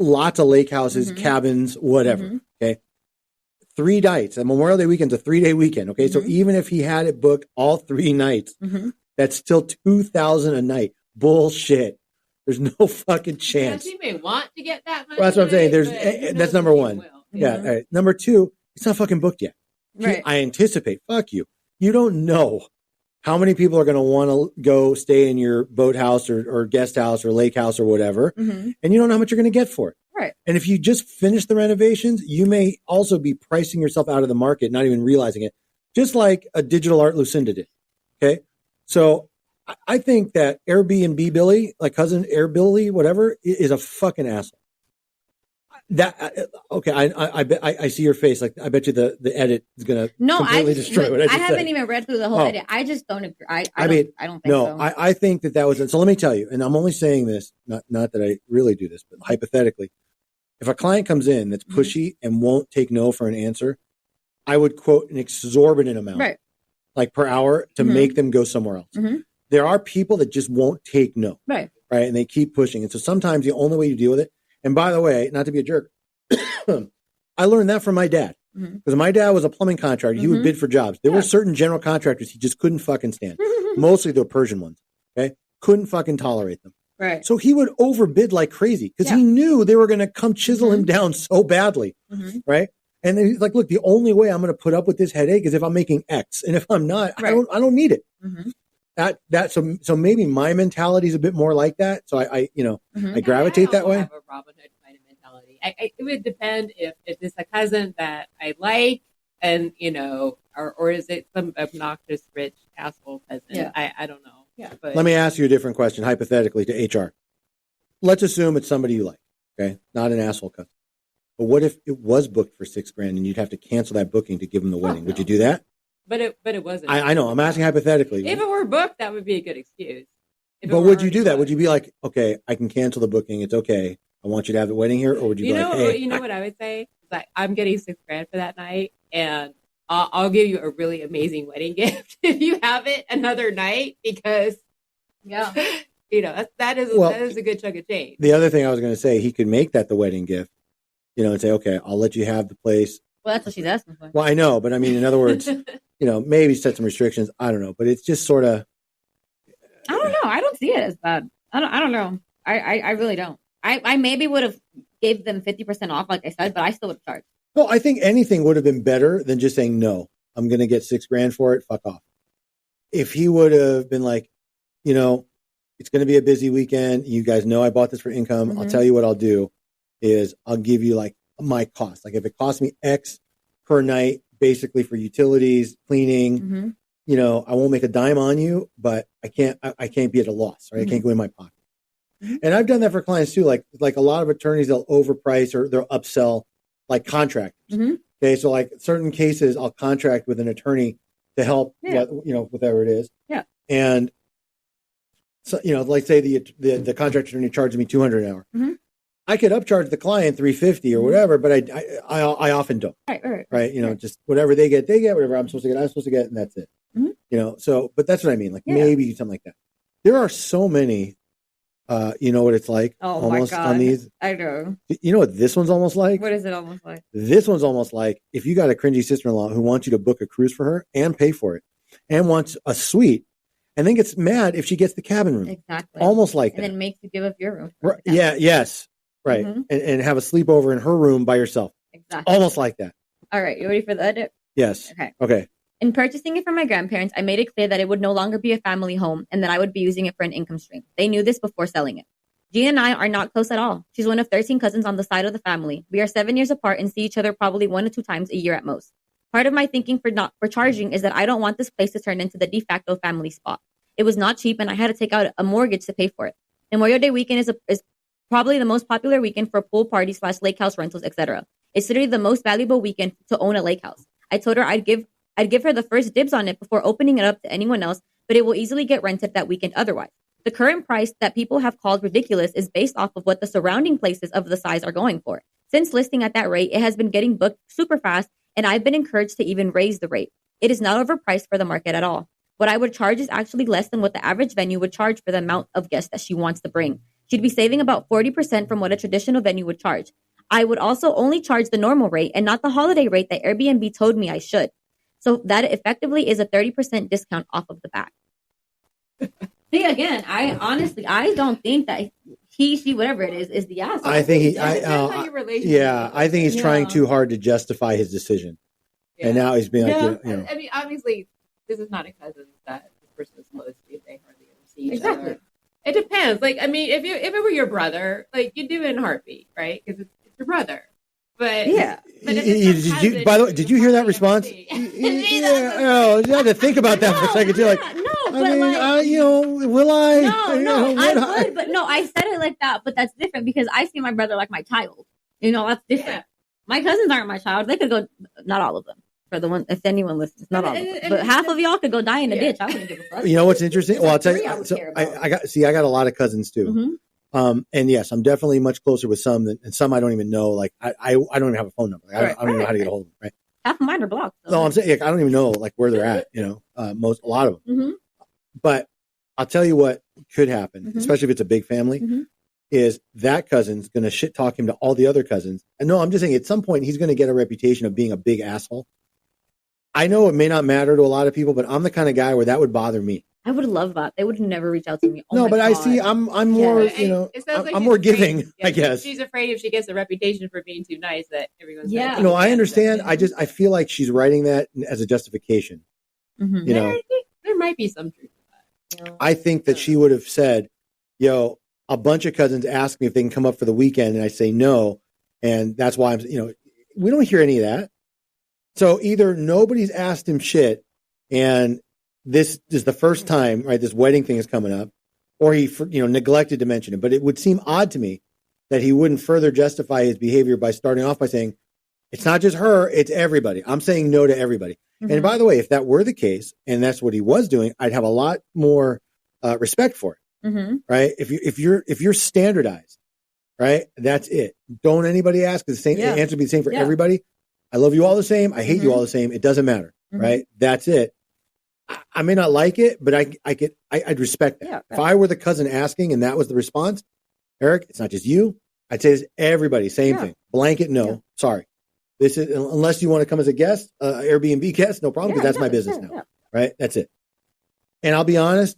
Speaker 3: lots of lake houses, cabins, whatever. Okay. 3 nights. And Memorial Day weekend's a 3-day weekend. Okay. So even if he had it booked all 3 nights, that's still $2,000 a night. Bullshit. There's no fucking chance.
Speaker 2: Yeah, she may want to get that much.
Speaker 3: Well, that's what I'm saying. That's number one. Yeah. All right. Number 2, it's not fucking booked yet.
Speaker 1: Right.
Speaker 3: I anticipate. Fuck you. You don't know how many people are going to want to go stay in your boathouse or guest house or lake house or whatever. And you don't know how much you're going to get for it.
Speaker 1: Right.
Speaker 3: And if you just finish the renovations, you may also be pricing yourself out of the market, not even realizing it, just like a digital art Lucinda did. Okay. So I think that Airbnb Billy, like cousin Air Billy, whatever, is a fucking asshole. Okay. I see your face. Like, I bet you the edit is going to completely destroy what I just said.
Speaker 1: I haven't even read through the whole edit. I just don't agree. I don't think so.
Speaker 3: I think that was it. So let me tell you, and I'm only saying this, not that I really do this, but hypothetically, if a client comes in that's pushy and won't take no for an answer, I would quote an exorbitant amount, like per hour, to make them go somewhere else. There are people that just won't take no, right, and they keep pushing. And so sometimes the only way you deal with it, and by the way, not to be a jerk, I learned that from my dad, because my dad was a plumbing contractor. He would bid for jobs. There were certain general contractors he just couldn't fucking stand, mostly the Persian ones. Okay, couldn't fucking tolerate them.
Speaker 1: Right.
Speaker 3: So he would overbid like crazy because he knew they were going to come chisel him down so badly, right? And then he's like, "Look, the only way I'm going to put up with this headache is if I'm making X, and if I'm not, I don't need it." So maybe my mentality is a bit more like that. So I gravitate that way.
Speaker 2: I have a Robin Hood kind of mentality. It would depend if it's a cousin that I like, and or is it some obnoxious rich asshole cousin? Yeah. I don't know. Yeah. But
Speaker 3: let me ask you a different question, hypothetically, to HR. Let's assume it's somebody you like, okay? Not an asshole cousin. But what if it was booked for $6,000 and you'd have to cancel that booking to give them the wedding? Would you do that?
Speaker 2: But it wasn't.
Speaker 3: I know. I'm asking hypothetically.
Speaker 2: If it were booked, that would be a good excuse.
Speaker 3: But would you do that? Would you be like, okay, I can cancel the booking. It's okay. I want you to have the wedding here. Or would you be like, hey.
Speaker 2: You know what I would say? Like, I'm getting $6,000 for that night, and I'll give you a really amazing wedding gift if you have it another night, because that is a good chunk of change.
Speaker 3: The other thing I was going to say, he could make that the wedding gift, and say, okay, I'll let you have the place.
Speaker 1: Well, that's what she's asking for.
Speaker 3: Well, I know, but I mean, in other words, maybe set some restrictions. I don't know, but it's just sort of.
Speaker 1: I don't know. I don't see it as bad. I don't know. I really don't. I maybe would have gave them 50% off, like I said, but I still would have charged.
Speaker 3: No, I think anything would have been better than just saying, no, I'm going to get $6,000 for it. Fuck off. If he would have been like, it's going to be a busy weekend. You guys know I bought this for income. I'll tell you what I'll do is I'll give you like my cost. Like if it costs me X per night, basically for utilities, cleaning, I won't make a dime on you, but I can't be at a loss, right? I can't go in my pocket. And I've done that for clients too. Like a lot of attorneys, they'll overprice or they'll upsell like contractors. Okay. So like certain cases, I'll contract with an attorney to help, whatever it is.
Speaker 1: Yeah.
Speaker 3: And so, like say the contract attorney charges me $200 an hour. I could upcharge the client $350 or whatever, but I often don't. Right. Just whatever they get, whatever I'm supposed to get, and that's it. So, but that's what I mean. Like maybe something like that. There are so many, you know what it's like almost
Speaker 1: my God.
Speaker 3: On these.
Speaker 1: I know.
Speaker 3: You know what this one's almost like?
Speaker 1: What is it almost like?
Speaker 3: This one's almost like if you got a cringy sister-in-law who wants you to book a cruise for her and pay for it and wants a suite and then gets mad if she gets the cabin room.
Speaker 1: Exactly.
Speaker 3: Almost like
Speaker 1: and
Speaker 3: that.
Speaker 1: And then makes you give up your room.
Speaker 3: Right. Yeah. Yes. Right. And have a sleepover in her room by yourself.
Speaker 1: Exactly.
Speaker 3: Almost like that.
Speaker 1: All right. You ready for the edit?
Speaker 3: Yes. Okay.
Speaker 1: In purchasing it from my grandparents, I made it clear that it would no longer be a family home and that I would be using it for an income stream. They knew this before selling it. Gina and I are not close at all. She's one of 13 cousins on the side of the family. We are 7 years apart and see each other probably 1 to 2 times a year at most. Part of my thinking for charging is that I don't want this place to turn into the de facto family spot. It was not cheap and I had to take out a mortgage to pay for it. Memorial Day weekend is probably the most popular weekend for pool parties / lake house rentals, etc. It's literally the most valuable weekend to own a lake house. I told her I'd give her the first dibs on it before opening it up to anyone else, but it will easily get rented that weekend otherwise. The current price that people have called ridiculous is based off of what the surrounding places of the size are going for. Since listing at that rate, it has been getting booked super fast, and I've been encouraged to even raise the rate. It is not overpriced for the market at all. What I would charge is actually less than what the average venue would charge for the amount of guests that she wants to bring. She'd be saving about 40% from what a traditional venue would charge. I would also only charge the normal rate and not the holiday rate that Airbnb told me I should. So that effectively is a 30% discount off of the back. See, again, I don't think that she, whatever it is the asshole.
Speaker 3: I think I think he's trying too hard to justify his decision. Yeah. And now he's being like,
Speaker 2: I mean, obviously, this is not a cousin that this person is close to if they hardly ever see each other. It depends. Like, I mean, if it were your brother, like, you'd do it in a heartbeat, right? Because it's your brother. But yeah. But
Speaker 3: by the way, did you hear that response? You had to think about that for a second. You're like, will I?
Speaker 1: I would, but no, I said it like that, but that's different because I see my brother like my child. That's different. Yeah. My cousins aren't my child. They could go, not all of them. For the one, if anyone listens, not all of them, but half of y'all could go die in a ditch. I wouldn't give a fuck.
Speaker 3: You know what's interesting? Well, I'll tell you. So I got a lot of cousins too. And yes, I'm definitely much closer with some and some I don't even know. Like I don't even have a phone number. I don't even know how to get a hold of them. Right?
Speaker 1: Half of mine are blocked.
Speaker 3: No, I'm saying I don't even know like where they're at. A lot of them. But I'll tell you what could happen, especially if it's a big family, is that cousin's going to shit talk him to all the other cousins. And no, I'm just saying at some point he's going to get a reputation of being a big asshole. I know it may not matter to a lot of people, but I'm the kind of guy where that would bother me.
Speaker 1: I would love that. They would never reach out to me.
Speaker 3: No, but God. I see. I'm more. I'm more giving. I guess
Speaker 2: she's afraid if she gets a reputation for being too nice that everyone's.
Speaker 1: Yeah.
Speaker 3: No, I understand. I feel like she's writing that as a justification.
Speaker 2: There might be some truth to that.
Speaker 3: I think that she would have said, "Yo, a bunch of cousins ask me if they can come up for the weekend, and I say no, and that's why I'm. We don't hear any of that. So either nobody's asked him shit, and this is the first time, right? This wedding thing is coming up, or he, neglected to mention it. But it would seem odd to me that he wouldn't further justify his behavior by starting off by saying, It's not just her, it's everybody. I'm saying no to everybody. Mm-hmm. And by the way, if that were the case, and that's what he was doing, I'd have a lot more respect for it. Mm-hmm. Right? If you're standardized, right? That's it. Don't anybody ask. The same answer be the same for everybody. I love you all the same. I hate you all the same. It doesn't matter. Mm-hmm. Right? That's it. I may not like it, but I'd respect that. If I were the cousin asking and that was the response, Eric, it's not just you. I'd say it's everybody. Same thing. Blanket. No, sorry. This is, unless you want to come as a guest, Airbnb guest, no problem. Because that's my business now. Right. That's it. And I'll be honest.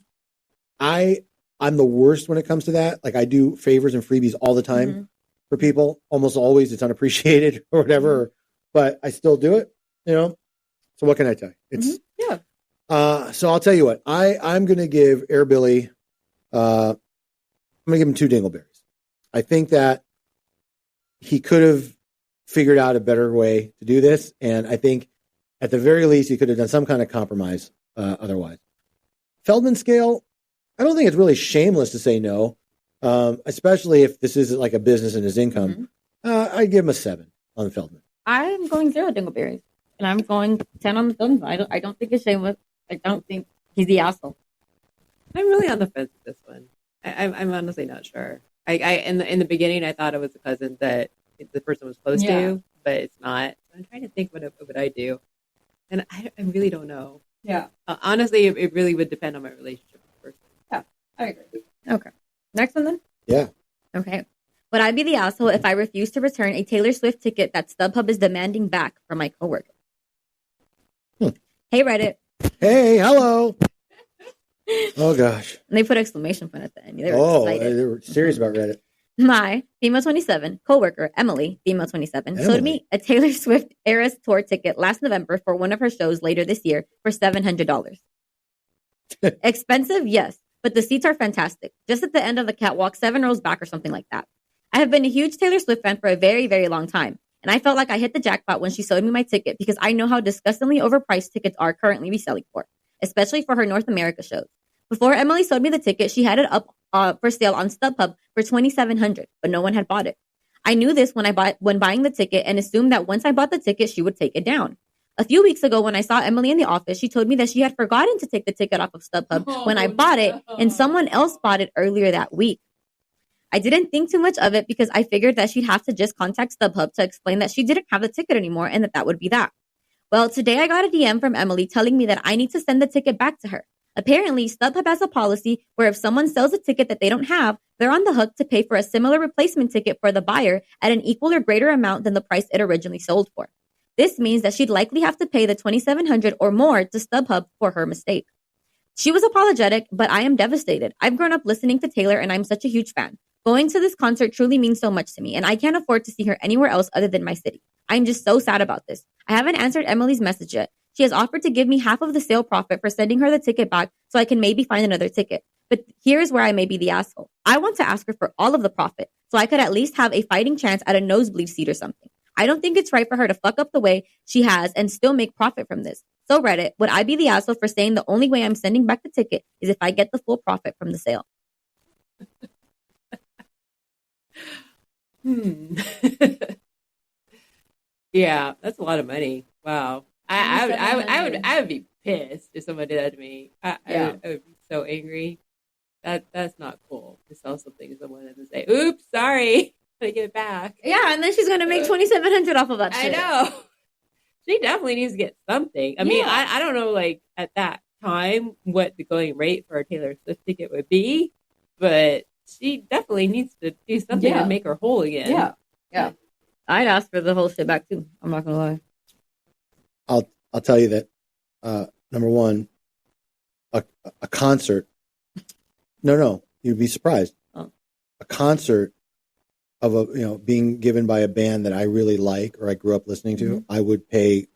Speaker 3: I'm the worst when it comes to that. Like I do favors and freebies all the time for people. Almost always it's unappreciated or whatever, but I still do it, So what can I tell you? It's, so I'll tell you what, I'm going to give Air Billy, I'm going to give him 2 dingleberries. I think that he could have figured out a better way to do this. And I think at the very least, he could have done some kind of compromise otherwise. Feldman scale, I don't think it's really shameless to say no, especially if this is like a business and his income. I'd give him a 7 on the Feldman.
Speaker 1: I'm going 0 dingleberries. And I'm going 10 on the Feldman. I don't think it's shameless. I don't think he's the asshole.
Speaker 2: I'm really on the fence with this one. I'm honestly not sure. In the beginning, I thought it was a cousin that the person was close to, but it's not. So I'm trying to think what I do, and I really don't know.
Speaker 1: Yeah,
Speaker 2: honestly, it really would depend on my relationship with the person.
Speaker 1: Yeah, I agree. Okay, next one then.
Speaker 3: Yeah.
Speaker 1: Okay. Would I be the asshole if I refuse to return a Taylor Swift ticket that StubHub is demanding back from my coworker? Hey, Reddit.
Speaker 3: Hey, hello. Oh, gosh.
Speaker 1: And they put exclamation point at the end. They were excited.
Speaker 3: They were serious about Reddit.
Speaker 1: My female 27 coworker, Emily, female 27, showed me a Taylor Swift Eras Tour ticket last November for one of her shows later this year for $700. Expensive? Yes. But the seats are fantastic. Just at the end of the catwalk, 7 rows back or something like that. I have been a huge Taylor Swift fan for a very, very long time. And I felt like I hit the jackpot when she sold me my ticket because I know how disgustingly overpriced tickets are currently reselling for, especially for her North America shows. Before Emily sold me the ticket, she had it up for sale on StubHub for $2,700, but no one had bought it. I knew this when buying the ticket and assumed that once I bought the ticket, she would take it down. A few weeks ago, when I saw Emily in the office, she told me that she had forgotten to take the ticket off of StubHub when I bought it, and someone else bought it earlier that week. I didn't think too much of it because I figured that she'd have to just contact StubHub to explain that she didn't have the ticket anymore and that would be that. Well, today I got a DM from Emily telling me that I need to send the ticket back to her. Apparently, StubHub has a policy where if someone sells a ticket that they don't have, they're on the hook to pay for a similar replacement ticket for the buyer at an equal or greater amount than the price it originally sold for. This means that she'd likely have to pay the $2,700 or more to StubHub for her mistake. She was apologetic, but I am devastated. I've grown up listening to Taylor and I'm such a huge fan. Going to this concert truly means so much to me, and I can't afford to see her anywhere else other than my city. I'm just so sad about this. I haven't answered Emily's message yet. She has offered to give me half of the sale profit for sending her the ticket back so I can maybe find another ticket. But here's where I may be the asshole. I want to ask her for all of the profit so I could at least have a fighting chance at a nosebleed seat or something. I don't think it's right for her to fuck up the way she has and still make profit from this. So Reddit, would I be the asshole for saying the only way I'm sending back the ticket is if I get the full profit from the sale?
Speaker 2: Yeah, that's a lot of money. Wow. I would be pissed if someone did that to me. I would be so angry. That's not cool to sell something to someone and then say, "Oops, sorry, I get it back."
Speaker 1: Yeah, and then she's gonna make $2,700 off of that shit.
Speaker 2: I know. She definitely needs to get something. I mean, I don't know, like at that time, what the going rate for a Taylor Swift ticket would be, but she definitely needs to do something to make her whole again.
Speaker 1: Yeah. I'd ask for the whole shit back too. I'm not gonna lie.
Speaker 3: I'll tell you that number one, a concert. No, you'd be surprised. Oh. A concert of being given by a band that I really like or I grew up listening to, I would pay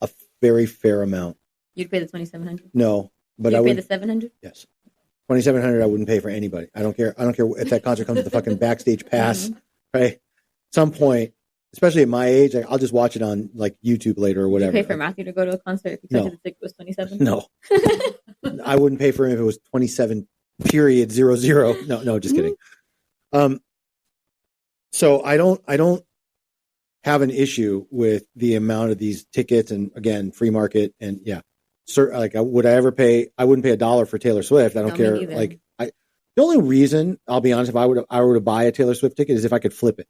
Speaker 3: a very fair amount.
Speaker 1: You'd pay the $2,700?
Speaker 3: No, but
Speaker 1: You'd
Speaker 3: I would
Speaker 1: pay the $700?
Speaker 3: Yes. $2,700 I wouldn't pay for anybody. I don't care if that concert comes with the fucking backstage pass, right? At some point, especially at my age, I'll just watch it on like YouTube later or whatever.
Speaker 1: Would you pay for Matthew to go to a concert if you told you the ticket was $27?
Speaker 3: No. I wouldn't pay for him if it was 27.00. No, just kidding. So I don't have an issue with the amount of these tickets, and again, free market, and like would I ever pay? I wouldn't pay $1 for Taylor Swift. I don't care. Like the only reason, I'll be honest, if I were to buy a Taylor Swift ticket is if I could flip it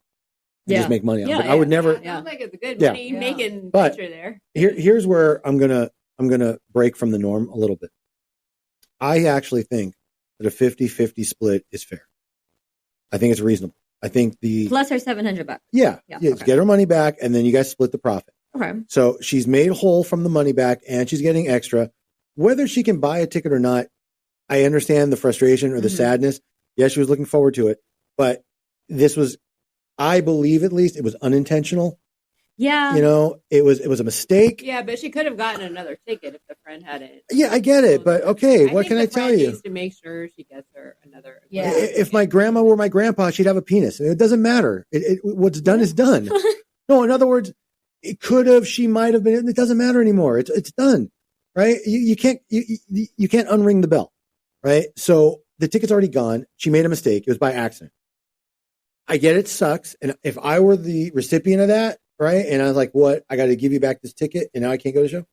Speaker 3: and just make money on it. But I would never.
Speaker 2: Sounds like it's a good money making picture there.
Speaker 3: Here's where I'm gonna break from the norm a little bit. I actually think that a 50-50 split is fair. I think it's reasonable. I think
Speaker 1: plus her $700 back.
Speaker 3: Yeah. Get her money back, and then you guys split the profit.
Speaker 1: Okay.
Speaker 3: So she's made whole from the money back, and she's getting extra. Whether she can buy a ticket or not, I understand the frustration or the sadness. Yes, she was looking forward to it, but this was, I believe at least, it was unintentional.
Speaker 1: Yeah.
Speaker 3: You know, it was a mistake.
Speaker 2: Yeah, but she could have gotten another ticket if the friend hadn't.
Speaker 3: Yeah, I get it, but okay, what can I tell you?
Speaker 2: Needs to make sure she gets her another.
Speaker 1: Yeah.
Speaker 3: If my grandma were my grandpa, she'd have a penis. It doesn't matter. What's done is done. No, in other words, it could have, she might have been. It doesn't matter anymore. It's done, right? You can't unring the bell, right? So the ticket's already gone. She made a mistake. It was by accident. I get it sucks, and if I were the recipient of that, right, and I was like, "What? I got to give you back this ticket, and now I can't go to the show."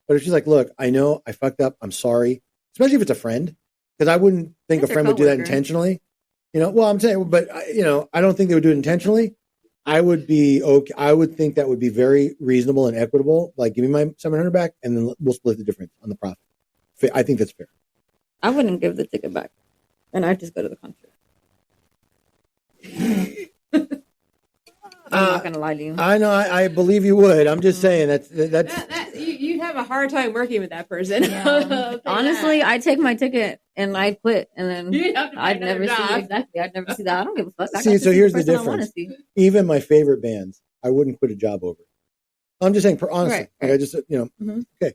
Speaker 3: But if she's like, "Look, I know I fucked up. I'm sorry," especially if it's a friend, because I wouldn't think a friend would do that intentionally. You know, well, I'm saying, but I don't think they would do it intentionally. I would be okay. I would think that would be very reasonable and equitable. Like, give me my $700 back, and then we'll split the difference on the profit. I think that's fair.
Speaker 1: I wouldn't give the ticket back, and I'd just go to the concert. I'm not gonna lie to you.
Speaker 3: I know. I believe you would. I'm just saying that's
Speaker 2: you have a hard time working with that person.
Speaker 1: Yeah. Honestly, I'd take my ticket and I'd quit, and then I'd never see that. I don't give a fuck.
Speaker 3: See, so here's the difference. Even my favorite bands, I wouldn't quit a job over. I'm just saying, honestly.
Speaker 1: Right.
Speaker 3: Like I just, okay.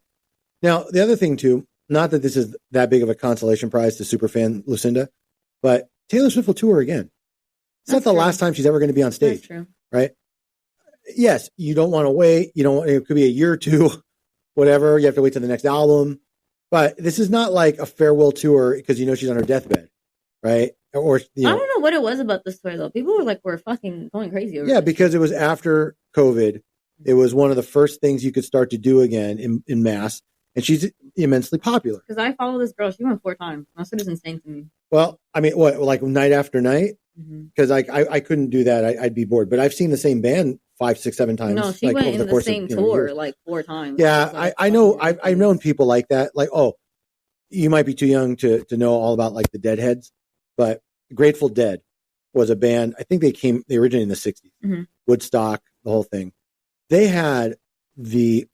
Speaker 3: Now the other thing too, not that this is that big of a consolation prize to superfan Lucinda, but Taylor Swift will tour again. It's not the last time she's ever going to be on stage.
Speaker 1: That's true.
Speaker 3: Right? Yes, you don't want to wait. It could be a year or two, whatever. You have to wait till the next album. But this is not like a farewell tour because she's on her deathbed, right? Or
Speaker 1: I don't know what it was about this tour though. People were fucking going crazy over it.
Speaker 3: Because it was after COVID. It was one of the first things you could start to do again in mass, and she's immensely popular.
Speaker 1: Because I follow this girl. She went 4 times. That's what is insane to me.
Speaker 3: Well, I mean, what, like night after night? Because I couldn't do that. I'd be bored. But I've seen the same band 5, 6, 7 times.
Speaker 1: No, she went in the same tour like 4 times.
Speaker 3: Yeah, I know. I've known people like that. Like, oh, you might be too young to know all about like the Deadheads, but Grateful Dead was a band. I think they originated in the 60s. Woodstock, the whole thing. They had the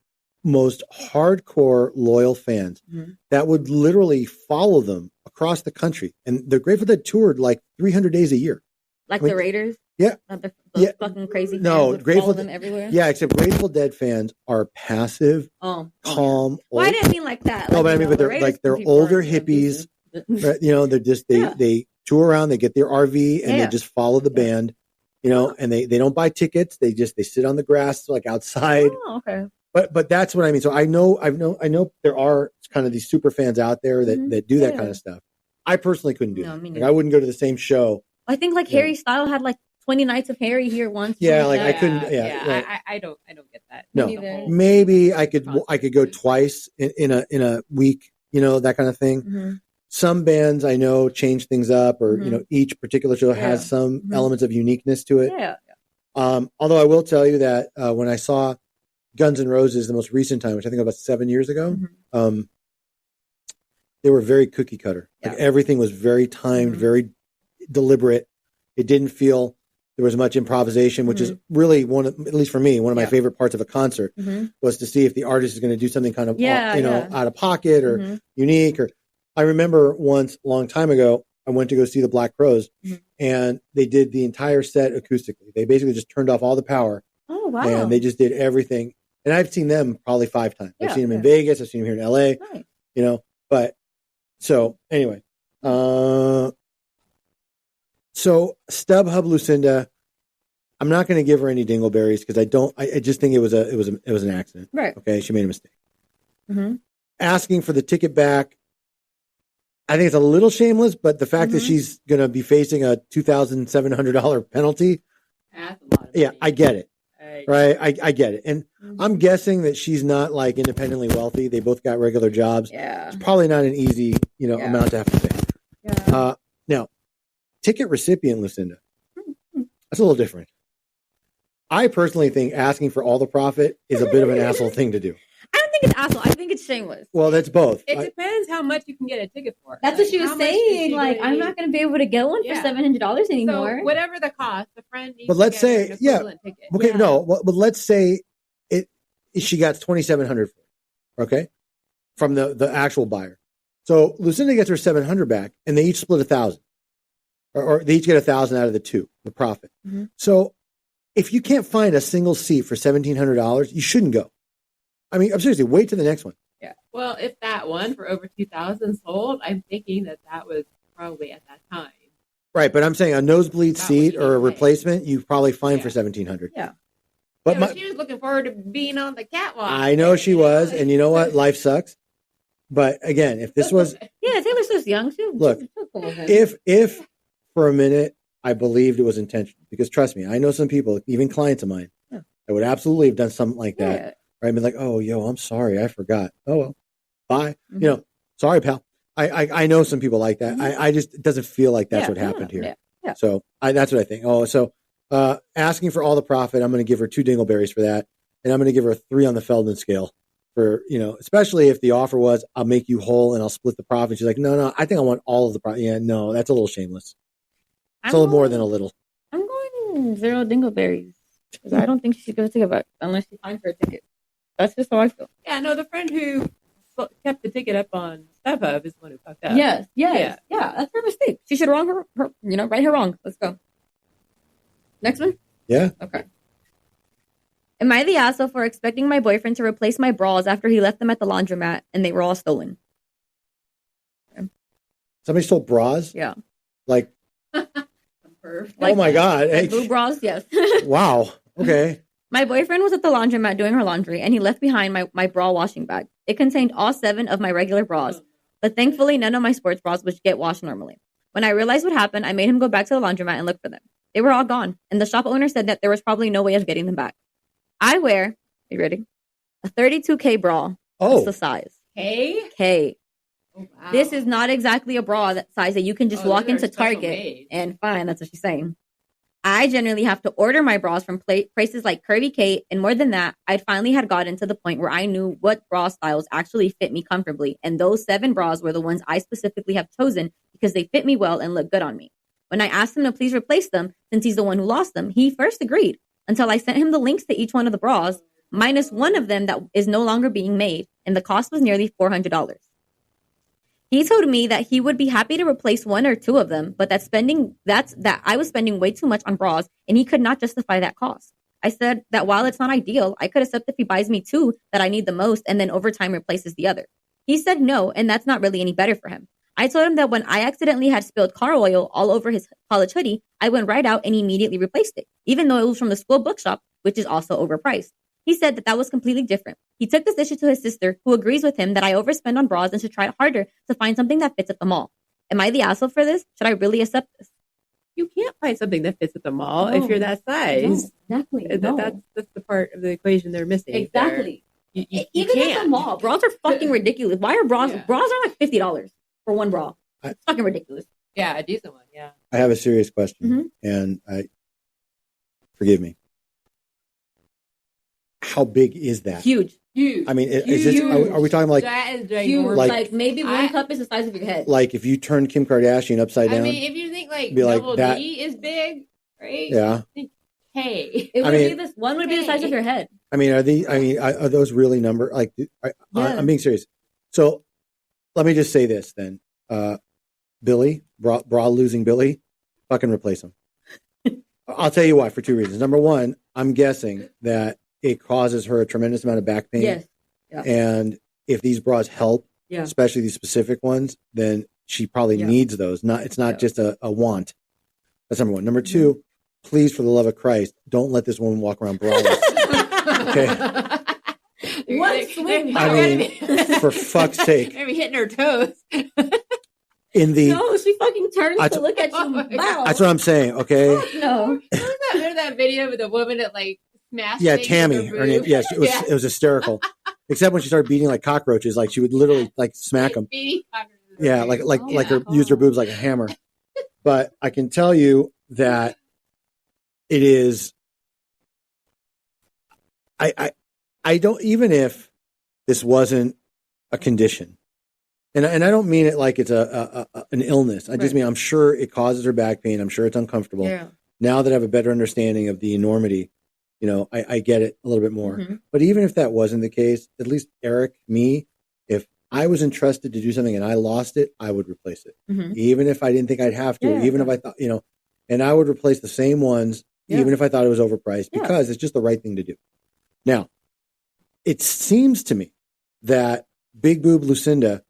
Speaker 3: most hardcore loyal fans that would literally follow them across the country, and the Grateful Dead toured like 300 days a year.
Speaker 1: Like the Raiders?
Speaker 3: Yeah.
Speaker 1: Not those fucking crazy fans
Speaker 3: would Grateful
Speaker 1: them everywhere?
Speaker 3: Yeah, except Grateful Dead fans are passive, calm.
Speaker 1: Well, I didn't mean like that.
Speaker 3: No, but I mean, but they're older hippies. Right? They're just, they tour around, they get their RV, and they just follow the band, and they don't buy tickets. They sit on the grass, like outside.
Speaker 1: Oh, okay.
Speaker 3: But that's what I mean. So I know there are kind of these super fans out there that do that kind of stuff. I personally couldn't do that. Like, I wouldn't go to the same show.
Speaker 1: I think like Harry Styles had like 20 nights of Harry here once.
Speaker 3: Yeah, like I couldn't.
Speaker 2: I don't get that.
Speaker 3: No, maybe I could go twice in a week. That kind of thing. Some bands I know change things up, or each particular show has some elements of uniqueness to it.
Speaker 1: Yeah.
Speaker 3: Although I will tell you that when I saw Guns N' Roses the most recent time, which I think about 7 years ago, they were very cookie cutter. Like everything was very timed, very deliberate. It didn't feel there was much improvisation, which is really at least for me, one of my favorite parts of a concert was to see if the artist is going to do something kind of out of pocket or unique. Or I remember once a long time ago, I went to go see the Black Crowes, and they did the entire set acoustically. They basically just turned off all the power.
Speaker 1: Oh wow!
Speaker 3: And they just did everything. And I've seen them probably 5 times. I've seen them in Vegas. I've seen them here in LA. Right. But so anyway, so StubHub Lucinda, I'm not going to give her any dingleberries because I just think it was an accident.
Speaker 1: Right.
Speaker 3: Okay. She made a mistake. Asking for the ticket back, I think it's a little shameless, but the fact that she's going to be facing a $2,700 penalty.
Speaker 2: That's a lot of money.
Speaker 3: I get it. Right. I get it. And I'm guessing that she's not like independently wealthy. They both got regular jobs.
Speaker 1: Yeah.
Speaker 3: It's probably not an easy, amount to have to pay.
Speaker 1: Yeah.
Speaker 3: Now, ticket recipient, Lucinda, that's a little different. I personally think asking for all the profit is a bit of an asshole thing to do.
Speaker 1: I don't think it's asshole. I think it's shameless.
Speaker 3: Well, that's both.
Speaker 2: It depends how much you can get a ticket for.
Speaker 1: That's what she was saying. Like, I'm not going to be able to get one for $700 anymore.
Speaker 2: So whatever the cost, the friend needs
Speaker 3: but let's
Speaker 2: to
Speaker 3: say,
Speaker 2: get an equivalent ticket.
Speaker 3: Okay, no, but let's say she got $2,700 for it, okay, from the actual buyer. So Lucinda gets her $700 back, and they each split $1,000, or they each get $1,000 out of the profit. Mm-hmm. So if you can't find a single seat for $1,700, you shouldn't go. I mean, I'm seriously, wait till the next one.
Speaker 2: Yeah. Well, if that one for over 2,000 sold, I'm thinking that was probably at that time.
Speaker 3: Right, but I'm saying a nosebleed seat or a replacement, you probably find for $1,700.
Speaker 1: Yeah.
Speaker 2: But she was looking forward to being on the catwalk.
Speaker 3: I know she was, and you know what? Life sucks. But again, if this was
Speaker 1: Taylor Swift's young too.
Speaker 3: Look, if for a minute I believed it was intentional, because trust me, I know some people, even clients of mine, that would absolutely have done something like that.
Speaker 1: Yeah.
Speaker 3: Right? I mean, like, oh, I'm sorry, I forgot. Oh well, bye. Mm-hmm. Sorry, pal. I know some people like that. Mm-hmm. I just, it doesn't feel like that's what happened here.
Speaker 1: Yeah.
Speaker 3: So that's what I think. Oh, so asking for all the profit, I'm going to give her 2 dingleberries for that, and I'm going to give her a 3 on the Feldman scale for, especially if the offer was, I'll make you whole and I'll split the profit. She's like, no, I think I want all of the profit. Yeah, no, that's a little shameless. It's a little more than a little.
Speaker 1: I'm going 0 dingleberries because I don't think she should give a ticket back unless she finds her a ticket. That's just how I feel.
Speaker 2: Yeah, no, the friend who kept the ticket up on StubHub is the one who fucked up.
Speaker 1: Yes. Yeah, that's her mistake. She should wrong her, right her wrong. Let's go. Next one?
Speaker 3: Yeah.
Speaker 1: Okay. Am I the asshole for expecting my boyfriend to replace my bras after he left them at the laundromat and they were all stolen?
Speaker 3: Okay. Somebody stole bras?
Speaker 1: Yeah.
Speaker 3: Like,
Speaker 1: oh
Speaker 3: my God.
Speaker 1: Like blue bras? Yes.
Speaker 3: Wow. Okay.
Speaker 1: My boyfriend was at the laundromat doing her laundry, and he left behind my bra washing bag. It contained all 7 of my regular bras, but thankfully none of my sports bras, which get washed normally. When I realized what happened, I made him go back to the laundromat and look for them. They were all gone, and the shop owner said that there was probably no way of getting them back. I wear, are you ready? A 32K bra.
Speaker 3: Oh.
Speaker 1: What's the size? K.
Speaker 2: Oh, wow.
Speaker 1: This is not exactly a bra that size that you can just walk into Target and find. That's what she's saying. I generally have to order my bras from places like Curvy Kate, and more than that, I'd finally had gotten to the point where I knew what bra styles actually fit me comfortably, and those 7 bras were the ones I specifically have chosen because they fit me well and look good on me. When I asked him to please replace them, since he's the one who lost them, he first agreed, until I sent him the links to each one of the bras, minus one of them that is no longer being made, and the cost was nearly $400. He told me that he would be happy to replace 1 or 2 of them, but that I was spending way too much on bras, and he could not justify that cost. I said that while it's not ideal, I could accept if he buys me 2 that I need the most and then over time replaces the other. He said no, and that's not really any better for him. I told him that when I accidentally had spilled car oil all over his college hoodie, I went right out and immediately replaced it, even though it was from the school bookshop, which is also overpriced. He said that was completely different. He took this issue to his sister, who agrees with him that I overspend on bras and should try harder to find something that fits at the mall. Am I the asshole for this? Should I really accept this?
Speaker 2: You can't find something that fits at the mall if you're that size.
Speaker 1: No, exactly.
Speaker 2: That's the part of the equation they're missing.
Speaker 1: Exactly.
Speaker 2: You
Speaker 1: Even
Speaker 2: can't.
Speaker 1: at the mall, bras are fucking ridiculous. Why are bras? Yeah. Bras are like $50 for one bra. It's fucking ridiculous.
Speaker 2: Yeah, a decent one. Yeah.
Speaker 3: I have a serious question, and forgive me. How big is that?
Speaker 1: Huge.
Speaker 3: I mean, is this? Are we talking like
Speaker 2: that is
Speaker 1: huge? Like maybe one cup is the size of your head.
Speaker 3: Like if you turn Kim Kardashian upside down.
Speaker 2: I mean, if you think like double D is big, right?
Speaker 3: Yeah.
Speaker 2: Hey,
Speaker 1: it would be this one would be the size of your head.
Speaker 3: I mean, are those really number? Like, I'm being serious. So, let me just say this then. Billy, bra losing Billy, fucking replace him. I'll tell you why, for 2 reasons. Number one, I'm guessing that it causes her a tremendous amount of back pain.
Speaker 1: Yes. Yeah.
Speaker 3: And if these bras help, especially these specific ones, then she probably needs those. It's not just a want. That's number one. Number two, please, for the love of Christ, don't let this woman walk around braless. Okay.
Speaker 1: What swing?
Speaker 3: I mean, for fuck's sake.
Speaker 2: Maybe hitting her toes.
Speaker 1: No, she fucking turns to look at you. Wow.
Speaker 3: That's what I'm saying. Okay.
Speaker 1: No.
Speaker 2: Remember that video with the woman that like
Speaker 3: Yeah, Tammy. Her name. Yes, it was hysterical. Except when she started beating like cockroaches, like she would literally like smack them. Yeah, like her used her boobs like a hammer. But I can tell you that it is. I don't, even if this wasn't a condition, and I don't mean it like it's an illness. I just mean I'm sure it causes her back pain. I'm sure it's uncomfortable. Yeah. Now that I have a better understanding of the enormity, I get it a little bit more. Mm-hmm. But even if that wasn't the case, at least Eric, me, if I was entrusted to do something and I lost it, I would replace it. Mm-hmm. Even if I didn't think I'd have to, even if I thought, and I would replace the same ones, even if I thought it was overpriced, because it's just the right thing to do. Now, it seems to me that Big Boob Lucinda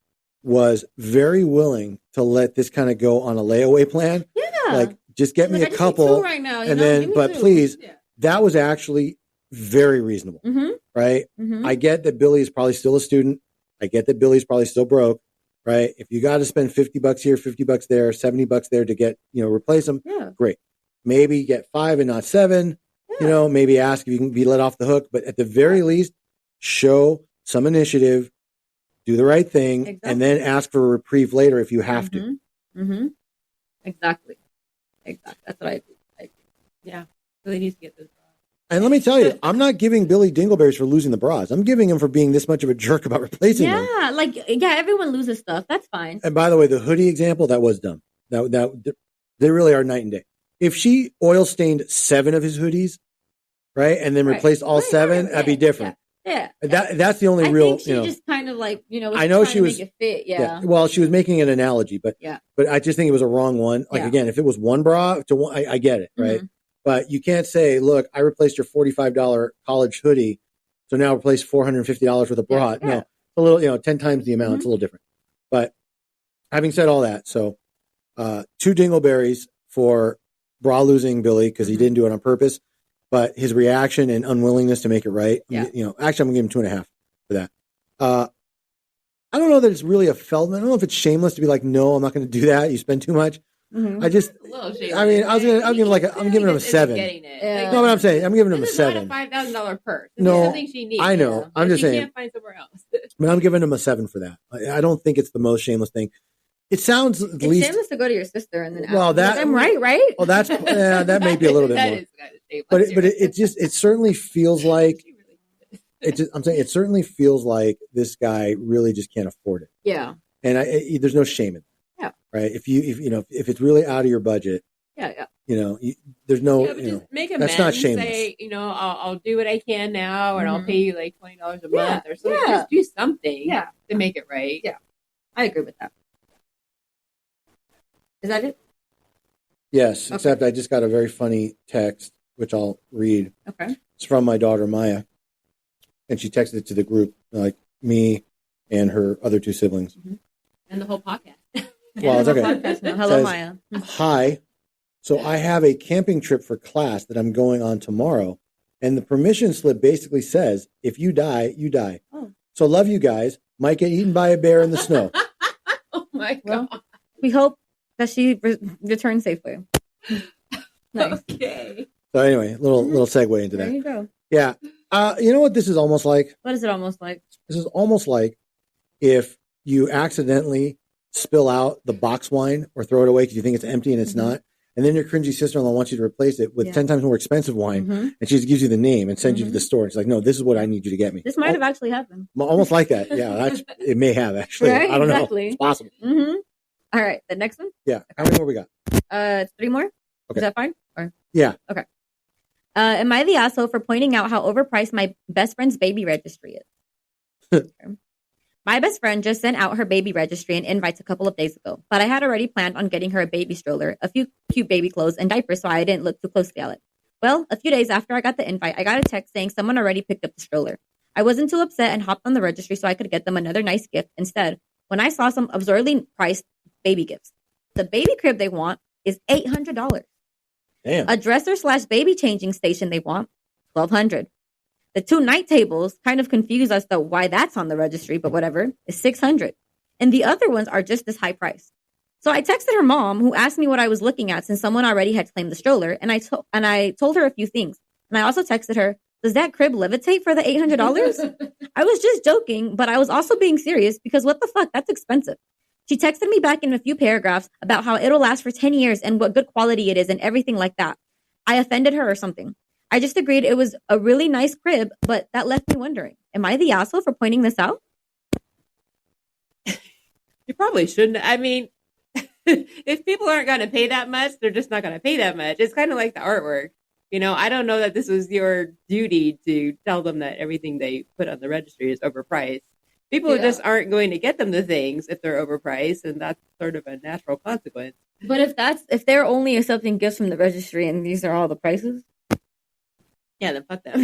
Speaker 3: was very willing to let this kind of go on a layaway plan. Yeah. Like, just get me a couple right now, and then, but please, that was actually very reasonable, right? Mm-hmm. I get that Billy is probably still a student. I get that Billy's probably still broke, right? If you got to spend $50 here, $50 there, $70 there to get, replace them, great. Maybe get 5 and not 7, maybe ask if you can be let off the hook, but at the very least, show some initiative, do the right thing, and then ask for a reprieve later if you have to.
Speaker 1: Mm-hmm. Exactly. That's what I do.
Speaker 2: Yeah. Really needs to get this.
Speaker 3: And let me tell you, I'm not giving Billy dingleberries for losing the bras. I'm giving him for being this much of a jerk about replacing them.
Speaker 1: Yeah, everyone loses stuff. That's fine.
Speaker 3: And by the way, the hoodie example, that was dumb. That they really are night and day. If she oil stained 7 of his hoodies, right, and then replaced all 7, that'd be different.
Speaker 1: Yeah.
Speaker 3: That's the only
Speaker 1: I
Speaker 3: real,
Speaker 1: think she just kind of like, was
Speaker 3: I know she was
Speaker 1: to make it fit. Yeah.
Speaker 3: Well, she was making an analogy, but I just think it was a wrong one. Like, again, if it was one bra to one, I get it, right? Mm-hmm. But you can't say, look, I replaced your $45 college hoodie, so now replace $450 with a bra. Yeah. No, a little, 10 times the amount. It's a little different. But having said all that, so 2 dingleberries for bra losing Billy, because he didn't do it on purpose, but his reaction and unwillingness to make it right. Yeah. Actually, I'm going to give him 2.5 for that. I don't know that it's really a Feldman. I don't know if it's shameless to be like, no, I'm not going to do that. You spend too much. Mm-hmm. I'm giving him a 7. No, but I'm saying I'm giving him a 7.
Speaker 2: Not a $5,000 purse.
Speaker 3: No,
Speaker 2: something she needs.
Speaker 3: I know. I'm just saying.
Speaker 2: Can't find somewhere else.
Speaker 3: But I'm giving him a 7 for that. I don't think it's the most shameless thing. It sounds at least
Speaker 1: shameless to go to your sister and then ask,
Speaker 3: well, that
Speaker 1: I'm right.
Speaker 3: Well, that's that may be a little bit more. But it certainly feels like I'm saying it certainly feels like this guy really just can't afford it.
Speaker 1: Yeah.
Speaker 3: And there's no shame in it.
Speaker 1: Yeah.
Speaker 3: Right. If it's really out of your budget.
Speaker 1: Yeah.
Speaker 3: There's no.
Speaker 2: Just make amends.
Speaker 3: That's not shameless.
Speaker 2: Say, I'll do what I can now, and I'll pay you like $20 a month or something. Yeah. Just do something. To make it right.
Speaker 1: Yeah. I agree with that. Is that it?
Speaker 3: Yes. Okay. Except I just got a very funny text, which I'll read.
Speaker 1: Okay.
Speaker 3: It's from my daughter Maya, and she texted it to the group, like me and her other 2 siblings,
Speaker 2: and the whole podcast.
Speaker 3: Well, it's okay.
Speaker 1: Hello, Maya.
Speaker 3: Hi. So I have a camping trip for class that I'm going on tomorrow. And the permission slip basically says, if you die, you die. Oh. So love you guys. Might get eaten by a bear in the snow.
Speaker 2: Oh, my God.
Speaker 1: Well, we hope that she returns safely.
Speaker 2: Nice. Okay.
Speaker 3: So anyway, little segue into that.
Speaker 1: There you go.
Speaker 3: Yeah. You know what this is almost like?
Speaker 1: What is it almost like?
Speaker 3: This is almost like if you accidentally spill out the box wine or throw it away because you think it's empty and it's not. And then your cringy sister-in-law wants you to replace it with 10 times more expensive wine. And she just gives you the name and sends you to the store. And she's like, no, this is what I need you to get me.
Speaker 1: This might have actually happened.
Speaker 3: Almost like that. Yeah, it may have actually.
Speaker 1: Right?
Speaker 3: I don't know.
Speaker 1: It's
Speaker 3: possible.
Speaker 1: Mm-hmm. All right. The next one?
Speaker 3: Yeah. How many more we got?
Speaker 1: 3 more. Okay. Is that fine? Or?
Speaker 3: Yeah.
Speaker 1: Okay. Am I the asshole for pointing out how overpriced my best friend's baby registry is? My best friend just sent out her baby registry and invites a couple of days ago, but I had already planned on getting her a baby stroller, a few cute baby clothes, and diapers, so I didn't look too closely at it. Well, a few days after I got the invite, I got a text saying someone already picked up the stroller. I wasn't too upset and hopped on the registry so I could get them another nice gift instead when I saw some absurdly priced baby gifts. The baby crib they want is $800.
Speaker 3: Damn.
Speaker 1: A dresser/baby changing station they want, $1,200. The 2 night tables, kind of confused as to why that's on the registry, but whatever, is $600. And the other ones are just this high price. So I texted her mom, who asked me what I was looking at since someone already had claimed the stroller, and I told her a few things. And I also texted her, Does that crib levitate for the $800? I was just joking, but I was also being serious because what the fuck? That's expensive. She texted me back in a few paragraphs about how it'll last for 10 years and what good quality it is and everything like that. I offended her or something. I just agreed it was a really nice crib, but that left me wondering, am I the asshole for pointing this out?
Speaker 2: You probably shouldn't. I mean, if people aren't going to pay that much, they're just not going to pay that much. It's kind of like the artwork. I don't know that this was your duty to tell them that everything they put on the registry is overpriced. People just aren't going to get them the things if they're overpriced, and that's sort of a natural consequence.
Speaker 1: But if they're only accepting gifts from the registry and these are all the prices,
Speaker 2: yeah, then fuck them.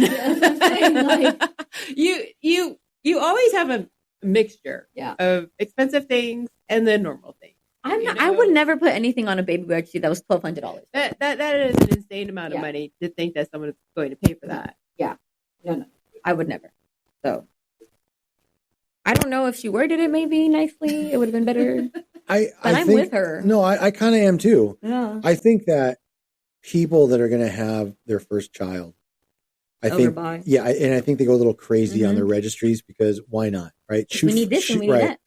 Speaker 2: You always have a mixture of expensive things and then normal things.
Speaker 1: I would never put anything on a baby registry that was $1,200.
Speaker 2: That is an insane amount of money to think that someone is going to pay for that.
Speaker 1: Yeah, no, I would never. So I don't know if she worded it maybe nicely, it would have been better. I'm with her.
Speaker 3: No, I kind of am too.
Speaker 1: Yeah.
Speaker 3: I think that people that are going to have their first child, I think they go a little crazy on their registries because why not, right?
Speaker 1: We need this and we need that.